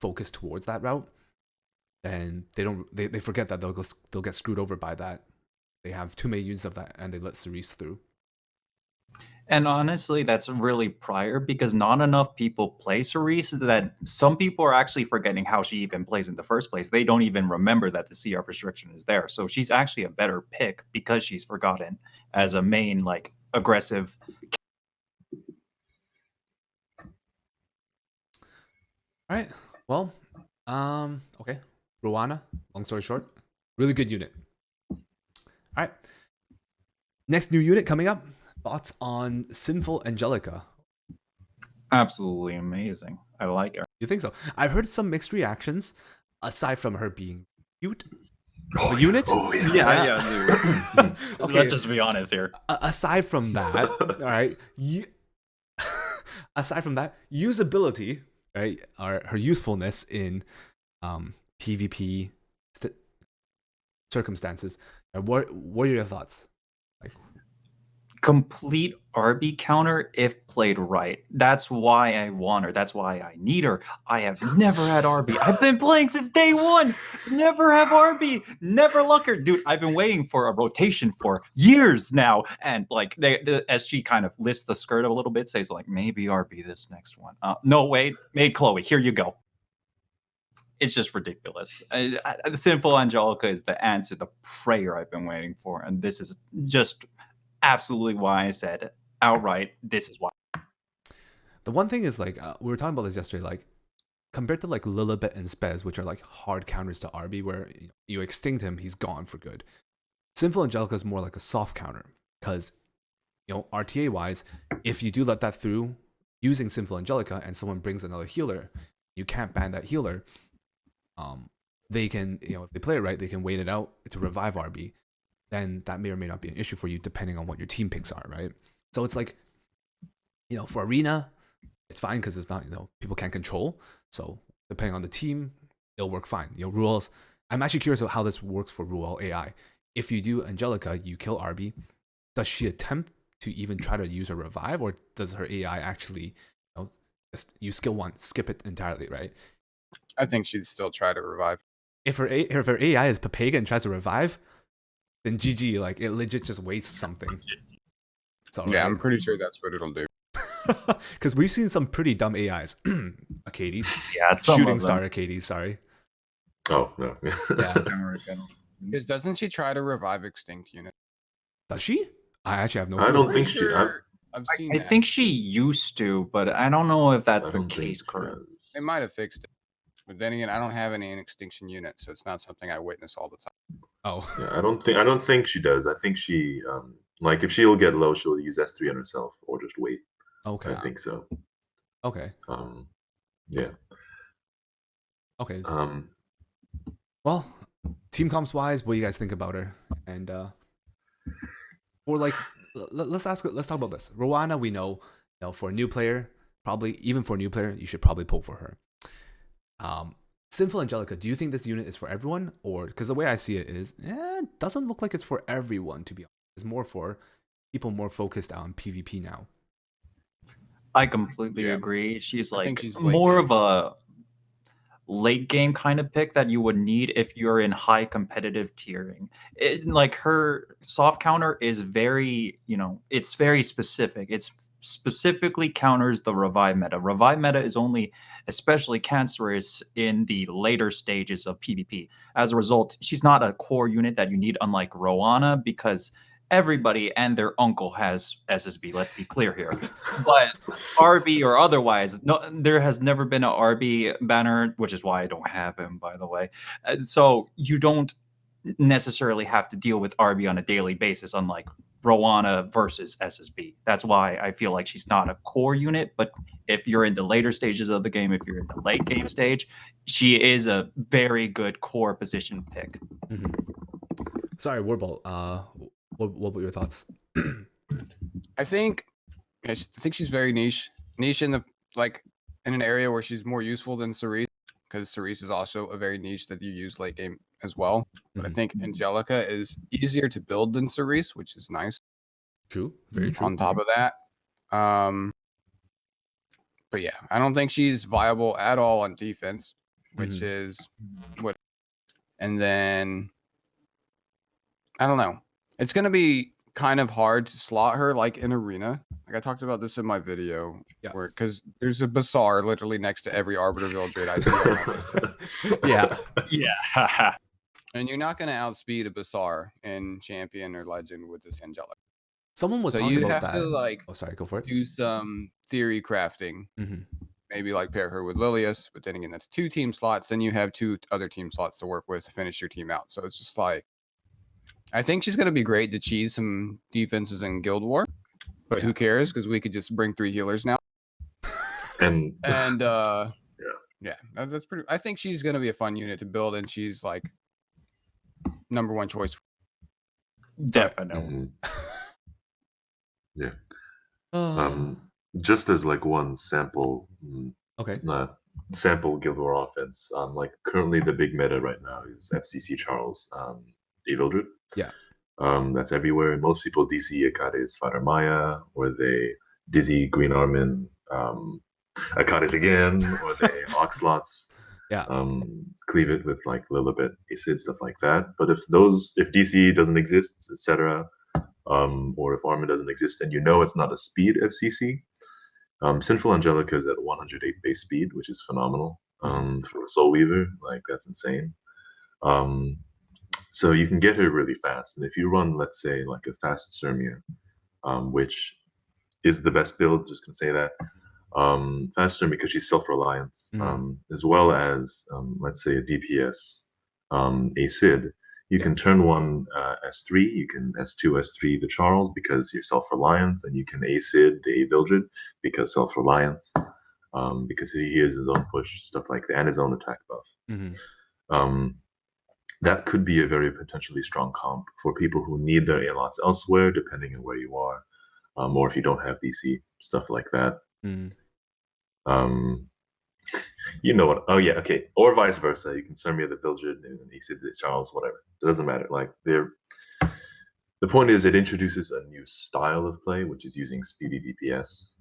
focused towards that route, and they forget that they'll get screwed over by that. They have too many units of that, and they let Cerise through. And honestly, that's really prior because not enough people play Cerise that some people are actually forgetting how she even plays in the first place. They don't even remember that the CR restriction is there. So she's actually a better pick because she's forgotten as a main, like, aggressive. All right. Well, okay. Roana, long story short, really good unit. All right. Next new unit coming up. Thoughts on Sinful Singelica? Absolutely amazing. I like her. You think so? I've heard some mixed reactions, aside from her being cute. Unit? Yeah. Okay. Let's just be honest here. Aside from that, all right. Aside from that, usability, right? Her usefulness in PvP circumstances. What are your thoughts? Complete RB counter if played right. That's why I want her. That's why I need her. I have never had RB. I've been playing since day one. Never have RB. Never luck her. Dude, I've been waiting for a rotation for years now. And like the SG kind of lifts the skirt a little bit, says like maybe RB this next one. No, wait, made Chloe. Here you go. It's just ridiculous. The Sinful Singelica is the answer, the prayer I've been waiting for. And this is just absolutely why I said outright, this is why. The one thing is like we were talking about this yesterday, like compared to like Lilibet and Spez, which are like hard counters to RB, where you extinct him, he's gone for good. Sinful Singelica is more like a soft counter because RTA wise, if you do let that through using Sinful Singelica and someone brings another healer, you can't ban that healer. They can if they play it right, they can wait it out to revive RB. Then that may or may not be an issue for you depending on what your team picks are, right? So it's like, for Arena, it's fine because it's not, people can't control. So depending on the team, it'll work fine. Rules, I'm actually curious about how this works for Ruel AI. If you do Singelica, you kill RB, does she attempt to even try to use her revive, or does her AI actually, just use skill 1, skip it entirely, right? I think she'd still try to revive. If her AI is Papega and tries to revive, then GG, like it legit just wastes something. Yeah, I'm pretty sure that's what it'll do. Because we've seen some pretty dumb AIs. Arcades. Yeah, Shooting Star Arcades, sorry. Oh, no. Yeah. Because doesn't she try to revive extinct units? Does she? I actually have no clue. I don't think she... I think she used to, but I don't know if that's the case currently. They might have fixed it. But then again, I don't have any extinction units, so it's not something I witness all the time. Oh. Yeah, I don't think she does. I think she like if she'll get low, she'll use S3 on herself or just wait. Okay. I think so. Okay. Yeah. Okay. Um, Well, team comps wise, what do you guys think about her? And or like, let's talk about this. Roana, we know, for a new player, probably even for a new player, you should probably pull for her. Sinful Angelica, do you think this unit is for everyone, or because the way I see it is, it doesn't look like it's for everyone. To be honest, it's more for people more focused on PvP now. I completely agree. She's I think like she's more of a late game kind of pick that you would need if you're in high competitive tiering. Like her soft counter is very, it's very specific. It's specifically counters the revive meta. Revive meta is only especially cancerous in the later stages of PvP. As a result, she's not a core unit that you need, unlike Roana, because everybody and their uncle has SSB. Let's be clear here. But RB or otherwise, no, there has never been an RB banner, which is why I don't have him, by the way. So you don't necessarily have to deal with RB on a daily basis, unlike Roana versus SSB. That's why I feel like she's not a core unit. But if you're in the later stages of the game, if you're in the late game stage, she is a very good core position pick. Mm-hmm. Sorry, Warbalt. What were your thoughts? I think she's very niche in the in an area where she's more useful than Cerise, because Cerise is also a very niche that you use late game as well. But I think Angelica is easier to build than Cerise, which is nice. True, very true. On top of that, but yeah, I don't think she's viable at all on defense, which is what. And then I don't know. It's gonna be kind of hard to slot her like in arena. Like I talked about this in my video, where because there's a Bazaar literally next to every Arbiter Village raid I see. Yeah. And you're not gonna outspeed a Bazaar in Champion or Legend with this Angelica. Someone was talking about that. So you have to oh, sorry, go for it. Do some theory crafting. Maybe like pair her with Lilius, but then again, that's 2 team slots. Then you have 2 other team slots to work with to finish your team out. So it's just like, I think she's going to be great to cheese some defenses in Guild War, but who cares? Because we could just bring 3 healers now. And that's pretty. I think she's going to be a fun unit to build, and she's like number 1 choice. Definitely. Yeah. Just as like one sample. Okay. Sample Guild War offense. Like currently the big meta right now is FCC Charles, Evildred. Yeah. That's everywhere. Most people DC Akade's Fighter Maya, or they Dizzy Green Armin, Akade's again, or they Oxlots. Yeah. Cleave it with like Lilibet, Acid, stuff like that. But if DC doesn't exist, etc., or if Armin doesn't exist, then it's not a speed FCC. Sinful Angelica is at 108 base speed, which is phenomenal. For a Soul Weaver, like that's insane. So you can get her really fast. And if you run, let's say, like a fast Sirmia, which is the best build, just gonna say that. Fast Sirmia because she's self-reliant, as well as, let's say, a DPS, a Sid. You can turn one S3, you can S2, S3 the Charles because you're self-reliant, and you can A-Sid the A-Vildred because self-reliant, because he hears his own push, stuff like that, and his own attack buff. That could be a very potentially strong comp for people who need their A-Lots elsewhere, depending on where you are, or if you don't have DC, stuff like that. You know what? Oh yeah, okay. Or vice versa. You can send me the Vildred and A-Sid the Charles, whatever. It doesn't matter. Like the point is, it introduces a new style of play, which is using speedy DPS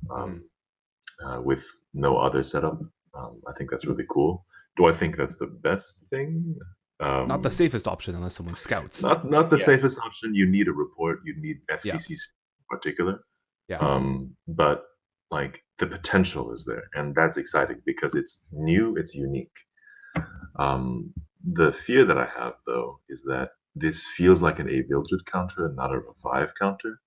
with no other setup. I think that's really cool. Do I think that's the best thing? Not the safest option unless someone scouts. Not the safest option. You need a report. You need FCC in particular. Yeah. But like the potential is there, and that's exciting because it's new, it's unique. The fear that I have though is that this feels like an A-Vildred counter and not a revive counter,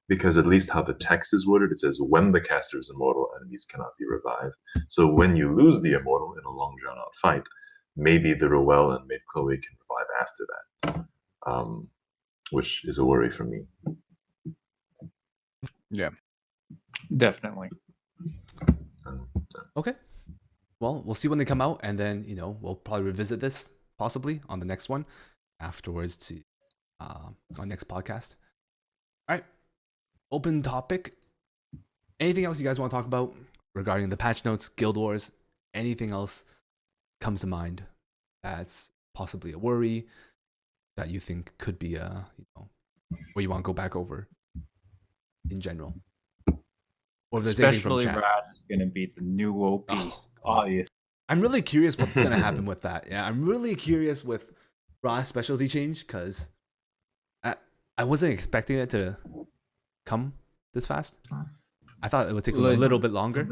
because at least how the text is worded, it says when the caster is immortal, enemies cannot be revived. So when you lose the immortal in a long drawn out fight, maybe the Roel and Maid Chloe can revive after that, which is a worry for me. Yeah. Definitely. Okay. well, we'll see when they come out, and then we'll probably revisit this possibly on the next one afterwards to on next podcast. All right, open topic. Anything else you guys want to talk about regarding the patch notes, Guild Wars? Anything else comes to mind that's possibly a worry that you think could be a where you want to go back over in general? Or if there's anything from Especially chat. Raz is going to be the new OP. Obviously. I'm really curious what's going to happen with that. Yeah, I'm really curious with Raz specialty change because I wasn't expecting it to come this fast. I thought it would take a little bit longer.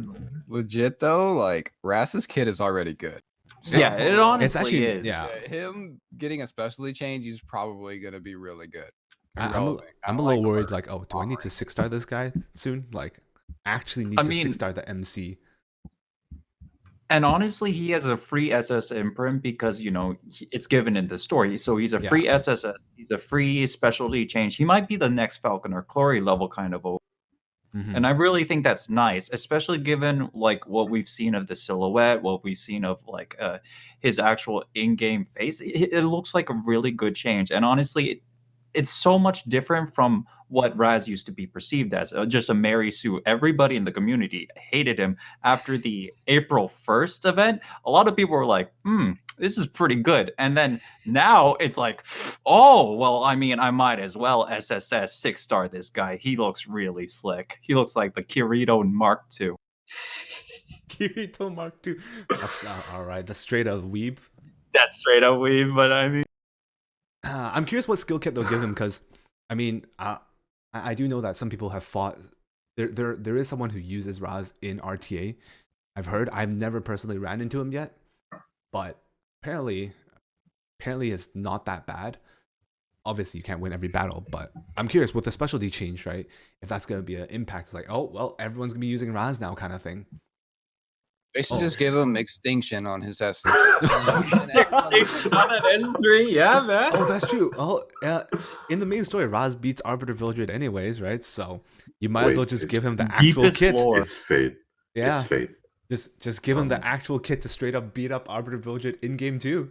Legit though, like Raz's kit is already good. So, yeah, it honestly is. Yeah. Him getting a specialty change, he's probably gonna be really good. I'm a little worried. Like, oh, do I need to 6-star this guy soon? Like, actually need to 6-star the MC. And honestly, he has a free SS imprint because, it's given in the story. So he's a free SSS. He's a free specialty change. He might be the next Falcon or Clory level kind of. And I really think that's nice, especially given like what we've seen of the silhouette, what we've seen of like his actual in-game face. It looks like a really good change. And honestly, it's so much different from what Raz used to be perceived as, just a Mary Sue. Everybody in the community hated him after the April 1st event. A lot of people were like, this is pretty good. And then now it's like, oh, well, I mean, I might as well SSS 6-star this guy. He looks really slick. He looks like the Kirito Mark II. Kirito Mark II. That's all right. That's straight up weeb. That's straight up weeb, but I mean, I'm curious what skill kit they'll give him because, I mean, I do know that some people have fought. There is someone who uses Raz in RTA. I've heard. I've never personally ran into him yet, but apparently it's not that bad. Obviously, you can't win every battle, but I'm curious with the specialty change, right? If that's going to be an impact, like, oh well, everyone's gonna be using Raz now, kind of thing. They should just give him extinction on his S. N3, yeah, man. Oh, that's true. Oh, in the main story, Raz beats Arbiter Vildred anyways, right? So you might as well just give him the actual kit. Lore. It's fate. Yeah, it's fate. Just give him the actual kit to straight up beat up Arbiter Vildred in game 2.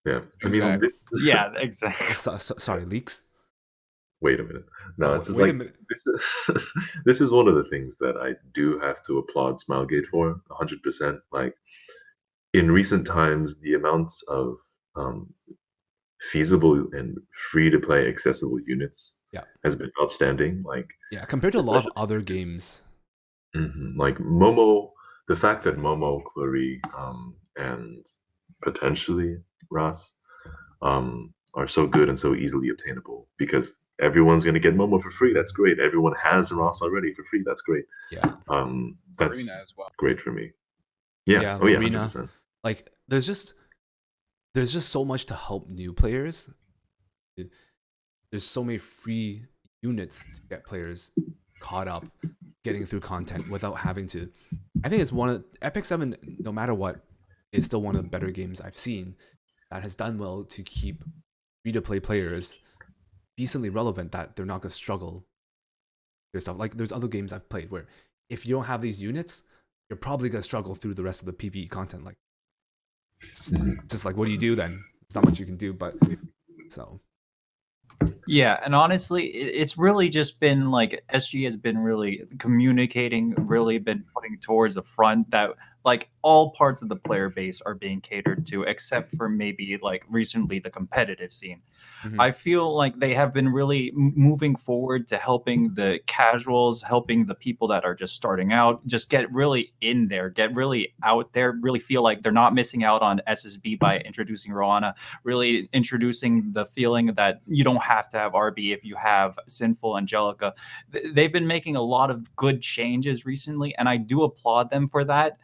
Yeah, I mean, yeah, exactly. Sorry, leaks. Wait a minute. No, it's just like this is one of the things that I do have to applaud Smilegate for 100%. Like in recent times, the amounts of feasible and free to play accessible units has been outstanding. Like compared to a lot of other games. Like Momo, the fact that Momo, Clory, and potentially Ras are so good and so easily obtainable because everyone's going to get Momo for free. That's great. Everyone has Ross already for free. That's great. Yeah. That's as well. Great for me. Yeah. Oh, Arena. 100%. Like, there's just so much to help new players. There's so many free units to get players caught up, getting through content without having to. I think it's one of Epic 7, no matter what, is still one of the better games I've seen that has done well to keep free-to-play players decently relevant, that they're not going to struggle with stuff. Like, there's other games I've played where if you don't have these units, you're probably going to struggle through the rest of the PvE content. Like, just like, what do you do then? There's not much you can do, but so. Yeah, and honestly, it's really just been like SG has been really communicating, really been putting towards the front that like all parts of the player base are being catered to, except for maybe like recently the competitive scene. I feel like they have been really moving forward to helping the casuals, helping the people that are just starting out, just get really in there, get really out there, really feel like they're not missing out on SSB by introducing Roana, really introducing the feeling that you don't have to have RB if you have Sinful Angelica. They've been making a lot of good changes recently, and I do applaud them for that.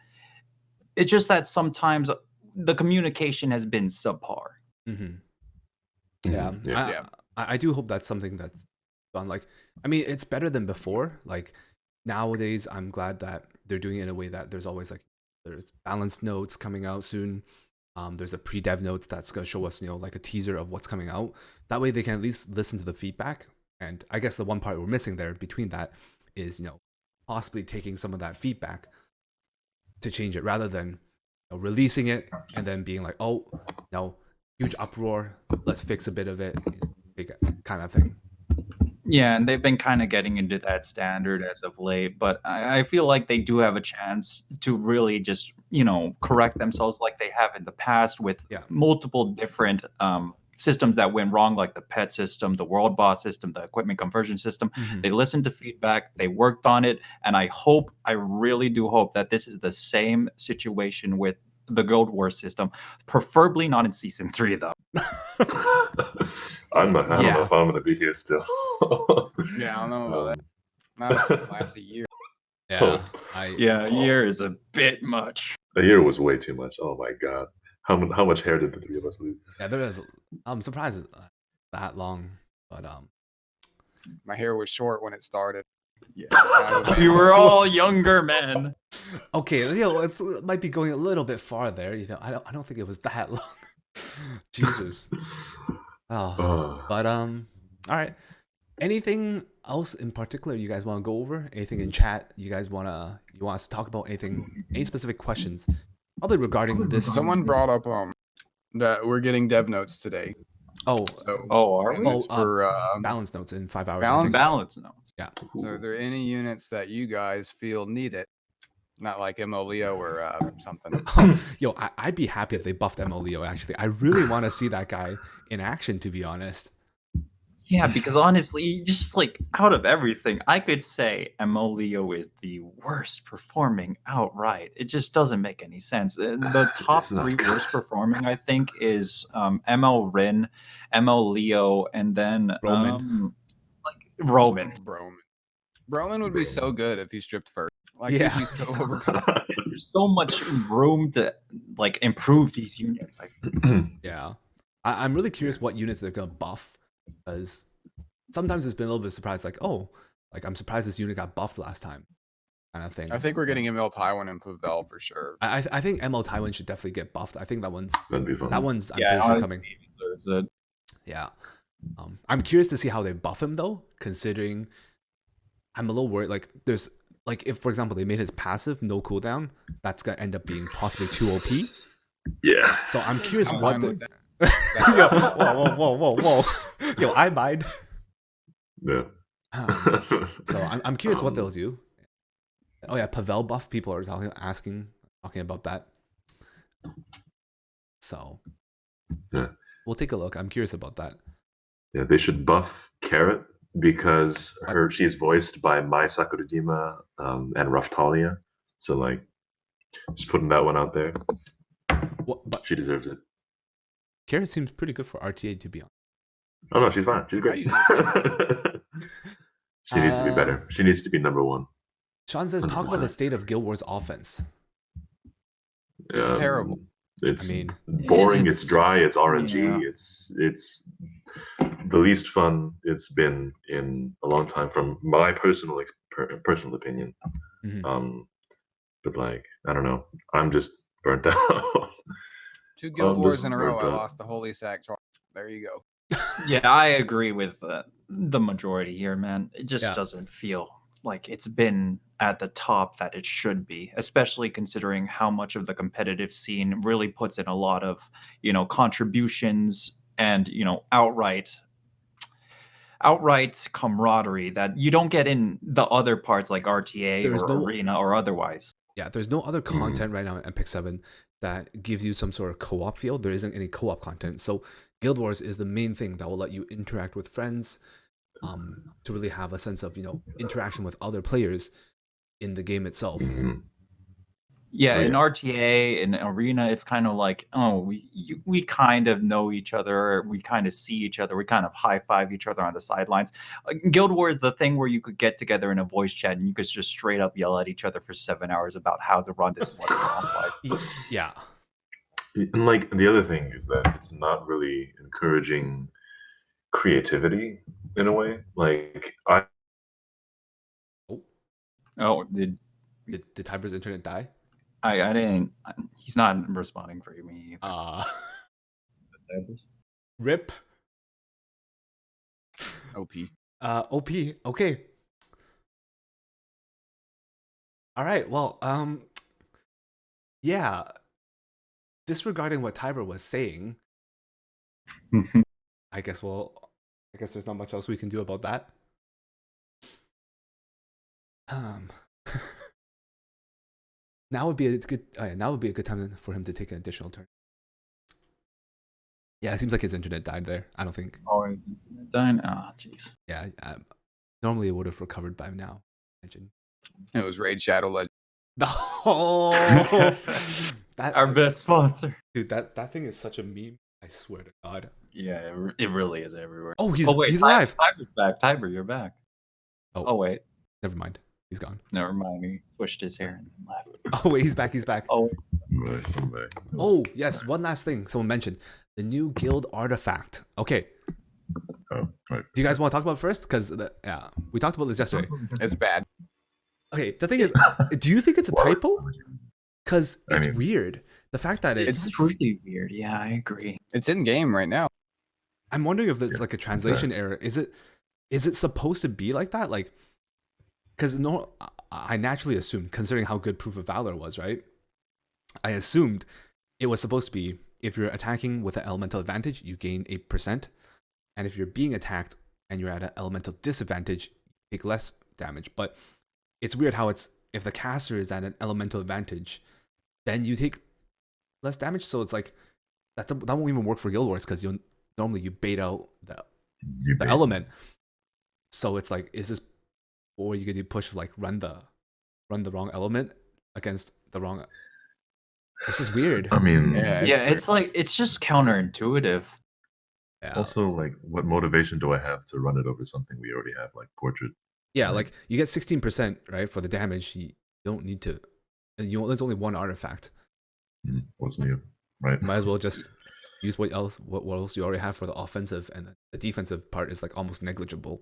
It's just that sometimes the communication has been subpar. Yeah. I do hope that's something that's done. Like, I mean, it's better than before. Like, nowadays, I'm glad that they're doing it in a way that there's always like, there's balanced notes coming out soon. There's a pre-dev notes that's going to show us, like a teaser of what's coming out. That way they can at least listen to the feedback. And I guess the one part we're missing there between that is, possibly taking some of that feedback to change it rather than releasing it and then being like, oh no, huge uproar, let's fix a bit of it, kind of thing. Yeah, and they've been kind of getting into that standard as of late, but I feel like they do have a chance to really just, correct themselves like they have in the past with multiple different systems that went wrong, like the pet system, the world boss system, the equipment conversion system. They listened to feedback, they worked on it, and I really do hope that this is the same situation with the Guild Wars system, preferably not in season 3 though. I don't know if I'm gonna be here still. Yeah, I don't know about that. Not last a year. Yeah, a year is a bit much. A year was way too much. Oh my god, how much hair did the 3 of us lose? Yeah, there is. I'm surprised it's that long, but my hair was short when it started. Yeah, you were all younger men. Okay, it might be going a little bit far there. I don't think it was that long. Jesus. But all right. Anything else in particular you guys want to go over? Anything in chat you guys want us to talk about? Any specific questions? Probably regarding this. Someone brought up that we're getting dev notes today. Oh, are we? For balance notes in 5 hours. Balance notes. Yeah. So are there any units that you guys feel need it? Not like MO Leo or something. Yo, I'd be happy if they buffed MO Leo, actually. I really want to see that guy in action, to be honest. Yeah, because honestly, just like out of everything, I could say MO Leo is the worst performing outright. It just doesn't make any sense. The top 3 worst performing, I think, is MO Rin, MO Leo, and then Roman. Roman. Roman would be so good if he stripped first. Like, yeah, he'd be so overcome. There's so much room to like improve these units. I think. Yeah, I'm really curious what units they're gonna buff, because sometimes it's been a little bit surprised, like, oh, like I'm surprised this unit got buffed last time, kind of thing. I think we're getting ML Taiwan and Pavel for sure. I think ML Taiwan should definitely get buffed. I think that one's That'd be fun. I'm pretty sure coming. Yeah, I'm curious to see how they buff him though, considering I'm a little worried. Like, there's like, if for example they made his passive no cooldown, that's gonna end up being possibly too OP. Yeah. So I'm curious what the. Yo, whoa. Yo, I mind. Yeah. So I'm curious what they'll do. Oh yeah, Pavel buff. People are talking about that. So yeah, we'll take a look. I'm curious about that. Yeah, they should buff Carrot because she's voiced by Mai Sakurajima and Raftalia. So like, just putting that one out there. But she deserves it. Carrot seems pretty good for RTA, to be honest. Oh no, she's fine. She's great. She needs to be better. She needs to be number 1. Sean says, 100%. Talk about the state of Guild Wars offense. It's terrible. It's boring. It's dry. It's RNG. Yeah. It's the least fun it's been in a long time, from my personal opinion. Mm-hmm. But like, I don't know. I'm just burnt out. 2 Guild Wars in a row. I lost the Holy Sack. There you go. Yeah, I agree with the majority here, man. It just doesn't feel like it's been at the top that it should be, especially considering how much of the competitive scene really puts in a lot of, contributions and, outright camaraderie that you don't get in the other parts like RTA or Arena or otherwise. Yeah, there's no other content right now in Epic 7 that gives you some sort of co-op feel. There isn't any co-op content. So Guild Wars is the main thing that will let you interact with friends, to really have a sense of, interaction with other players in the game itself. Yeah, in RTA, in Arena, it's kind of like, we kind of know each other, we kind of see each other, we kind of high-five each other on the sidelines. Guild Wars is the thing where you could get together in a voice chat and you could just straight up yell at each other for 7 hours about how to run this one. Yeah. And like, the other thing is that it's not really encouraging creativity in a way. Like, did Tiber's internet die? I didn't. He's not responding for me. Rip. OP. OP. Okay. All right. Well, yeah. disregarding what Tiber was saying, I guess there's not much else we can do about that. Now would be a good time for him to take an additional turn. Yeah, it seems like his internet died there. I don't think. Oh, his internet died? Oh, jeez. Yeah, normally it would have recovered by now. Imagine. It was Raid Shadow Legends. Oh, Our best sponsor. Dude, that thing is such a meme. I swear to God. Yeah, it really is everywhere. Oh, he's alive. Tiber's back. Tiber, you're back. Oh, wait. Never mind. He's gone. Never mind. He switched his hair and left. Oh, wait, he's back. Oh. I'm back. Oh, yes. One last thing someone mentioned. The new guild artifact. Okay. Oh, right. Do you guys want to talk about it first? Because we talked about this yesterday. It's bad. Okay, the thing is, do you think it's a typo? Because it's weird. The fact that it's really weird. Yeah, I agree. It's in game right now. I'm wondering if it's like a translation error. Is it supposed to be like that? Like, because I naturally assumed, considering how good Proof of Valor was, right? I assumed it was supposed to be, if you're attacking with an elemental advantage, you gain 8%. And if you're being attacked and you're at an elemental disadvantage, you take less damage. But it's weird how if the caster is at an elemental advantage, then you take less damage. So it's like, that won't even work for Guild Wars, because normally you bait out the element. So it's like, is this, or you could push like run the wrong element against the wrong. This is weird. I mean, it's like, it's just counterintuitive. Yeah. Also, like, what motivation do I have to run it over something we already have, like Portrait? Yeah, like you get 16%, right, for the damage. You don't need to. There's only one artifact. What's new, right? Might as well just use what else you already have for the offensive, and the defensive part is like almost negligible.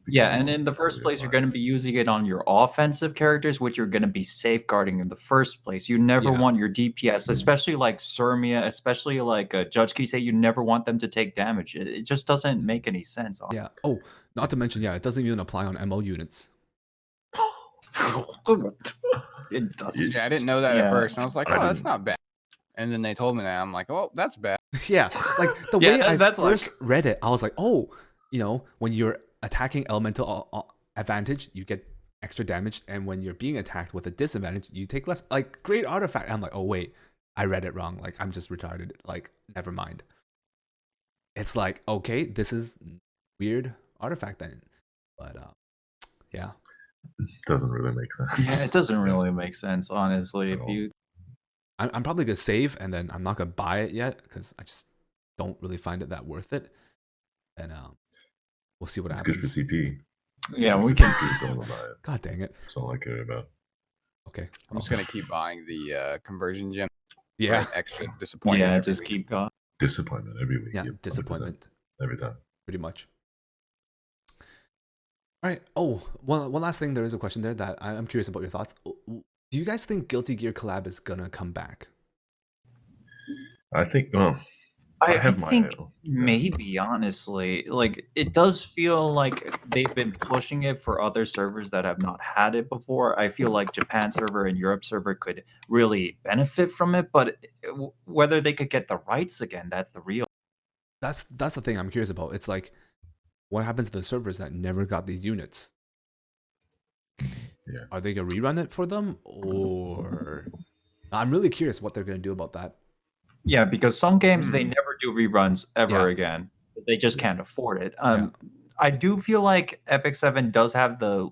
Yeah, and in the first place, you're going to be using it on your offensive characters, which you're going to be safeguarding in the first place. You never want your DPS, especially like Surmia, especially like Judge Kisei, you never want them to take damage. It just doesn't make any sense. Yeah. Oh, not to mention, it doesn't even apply on MO units. It doesn't. Yeah, I didn't know that at first. And I was like, oh, that's not bad. And then they told me that. I'm like, oh, that's bad. Yeah, like the way I first read it, I was like, oh, when you're attacking elemental advantage, you get extra damage, and when you're being attacked with a disadvantage, you take less. Like, great artifact. And I'm like, oh wait, I read it wrong. Like, I'm just retarded. Like, never mind. It's like, okay, this is weird artifact then, but yeah, it doesn't really make sense. Yeah, it doesn't really make sense, honestly. I'm probably gonna save, and then I'm not gonna buy it yet because I just don't really find it that worth it, and we'll see what happens. It's good for CP. Yeah, we can see. God dang it. That's all I care about. Okay. I'm just going to keep buying the conversion gem. Yeah. Right? Extra disappointment. Yeah, just keep going. Disappointment every week. Yeah, disappointment. Every time. Pretty much. All right. Oh, one last thing. There is a question there that I'm curious about your thoughts. Do you guys think Guilty Gear collab is going to come back? I think, I think maybe, honestly, like, it does feel like they've been pushing it for other servers that have not had it before. I feel like Japan server and Europe server could really benefit from it, but whether they could get the rights again, that's the real. That's the thing I'm curious about. It's like, what happens to the servers that never got these units? Yeah. Are they gonna rerun it for them, or I'm really curious what they're gonna do about that. Yeah, because some games they never do reruns ever again. They just can't afford it. I do feel like Epic 7 does have the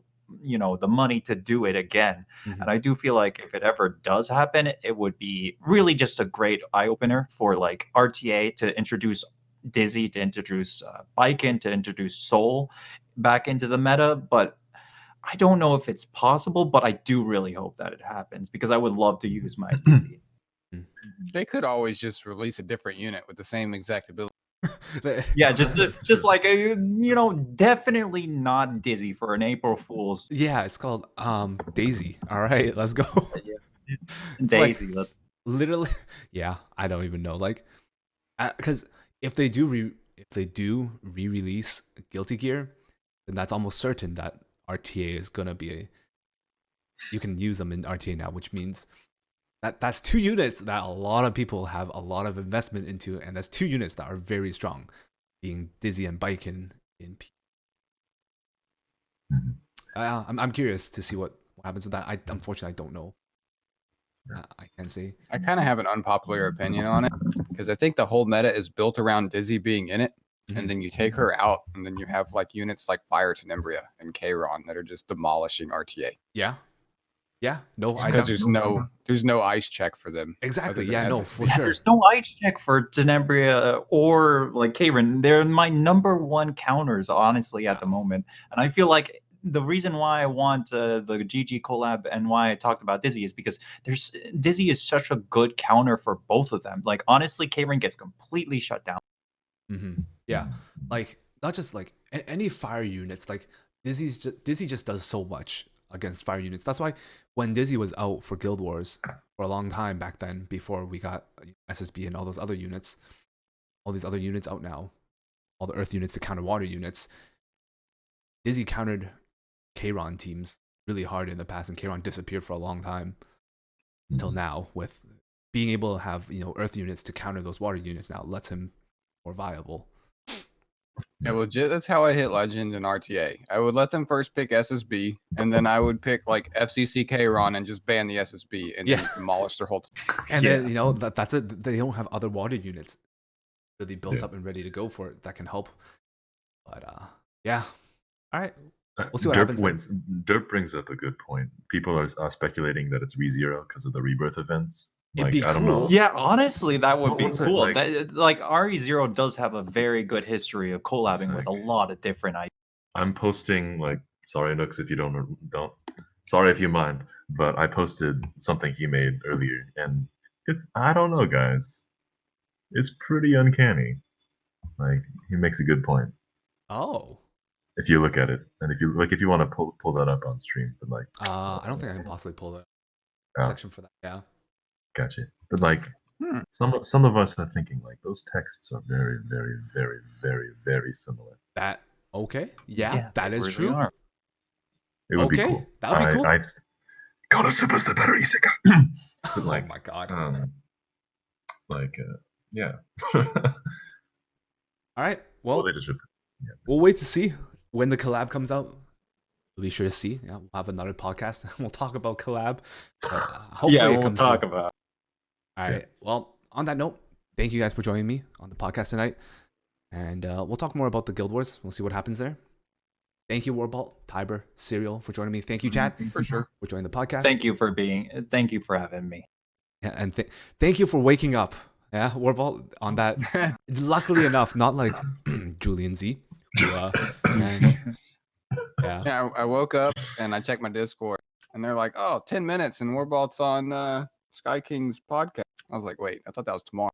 money to do it again. And I do feel like if it ever does happen, it would be really just a great eye opener for like RTA to introduce Dizzy, to introduce Baiken, to introduce Soul back into the meta. But I don't know if it's possible, but I do really hope that it happens because I would love to use my Dizzy. They could always just release a different unit with the same exact ability. Yeah, just like definitely not Dizzy for an April Fool's. Yeah, it's called Daisy. All right, let's go. Daisy. Like, literally. Yeah, I don't even know. Like, because if they do re-release Guilty Gear, then that's almost certain that RTA is gonna be you can use them in RTA now, which means that's 2 units that a lot of people have a lot of investment into, and that's 2 units that are very strong, being Dizzy and Baiken in P. I'm curious to see what happens with that. Unfortunately, I don't know. I can't say. I kind of have an unpopular opinion on it because I think the whole meta is built around Dizzy being in it, and then you take her out, and then you have like units like Fire Tenembria and Kayron that are just demolishing RTA. Yeah. No, because there's no ice check for them. Exactly. Yeah, no, for sure. There's no ice check for Tenembria or like Kayron. They're my number 1 counters, honestly, at the moment. And I feel like the reason why I want the GG collab and why I talked about Dizzy is because Dizzy is such a good counter for both of them. Like, honestly, Kayron gets completely shut down. Yeah, like not just like any fire units. Like Dizzy just does so much against fire units. That's why when Dizzy was out for Guild Wars for a long time back then, before we got SSB and all those other units, all these other units out now, all the earth units to counter water units, Dizzy countered Kayron teams really hard in the past, and Kayron disappeared for a long time until now. With being able to have earth units to counter those water units now lets him more viable. Yeah, legit. That's how I hit Legend and RTA. I would let them first pick SSB, and then I would pick like FCC Kayron and just ban the SSB and then demolish their whole team. And then that's it. They don't have other water units really built up and ready to go for it that can help. But yeah, all right. We'll see what happens. Derp brings up a good point. People are speculating that it's ReZero because of the rebirth events. It'd be I don't cool. know. Yeah, honestly, that would be cool. Like ReZero does have a very good history of collabing with a lot of different ideas. I'm posting sorry Nooks if you don't sorry if you mind, but I posted something he made earlier, and it's I don't know, guys. It's pretty uncanny. Like, he makes a good point. Oh. If you look at it, and if you want to pull that up on stream, but I don't think I can possibly pull the section for that. Yeah. Gotcha. But some of us are thinking those texts are very, very, very, very, very similar. That okay? Yeah, that is true. It would be cool. That would be cool. Konosuba's the better Isekai. But oh my god. Yeah. All right. Well, we'll wait to see when the collab comes out. We'll be sure to see. Yeah, we'll have another podcast and we'll talk about collab. Hopefully it comes talk soon. about. All right. Well, on that note, thank you guys for joining me on the podcast tonight. And we'll talk more about the Guild Wars. We'll see what happens there. Thank you, Warbalt, Tiber, Serial, for joining me. Thank you, Chad, for sure, for joining the podcast. Thank you for having me. Yeah, and thank you for waking up. Yeah, Warbalt, on that. Luckily enough, not like Julian Z. Who, I woke up and I checked my Discord, and they're like, "Oh, 10 minutes, and Warbalt's on Sky King's podcast." I was like, "Wait, I thought that was tomorrow."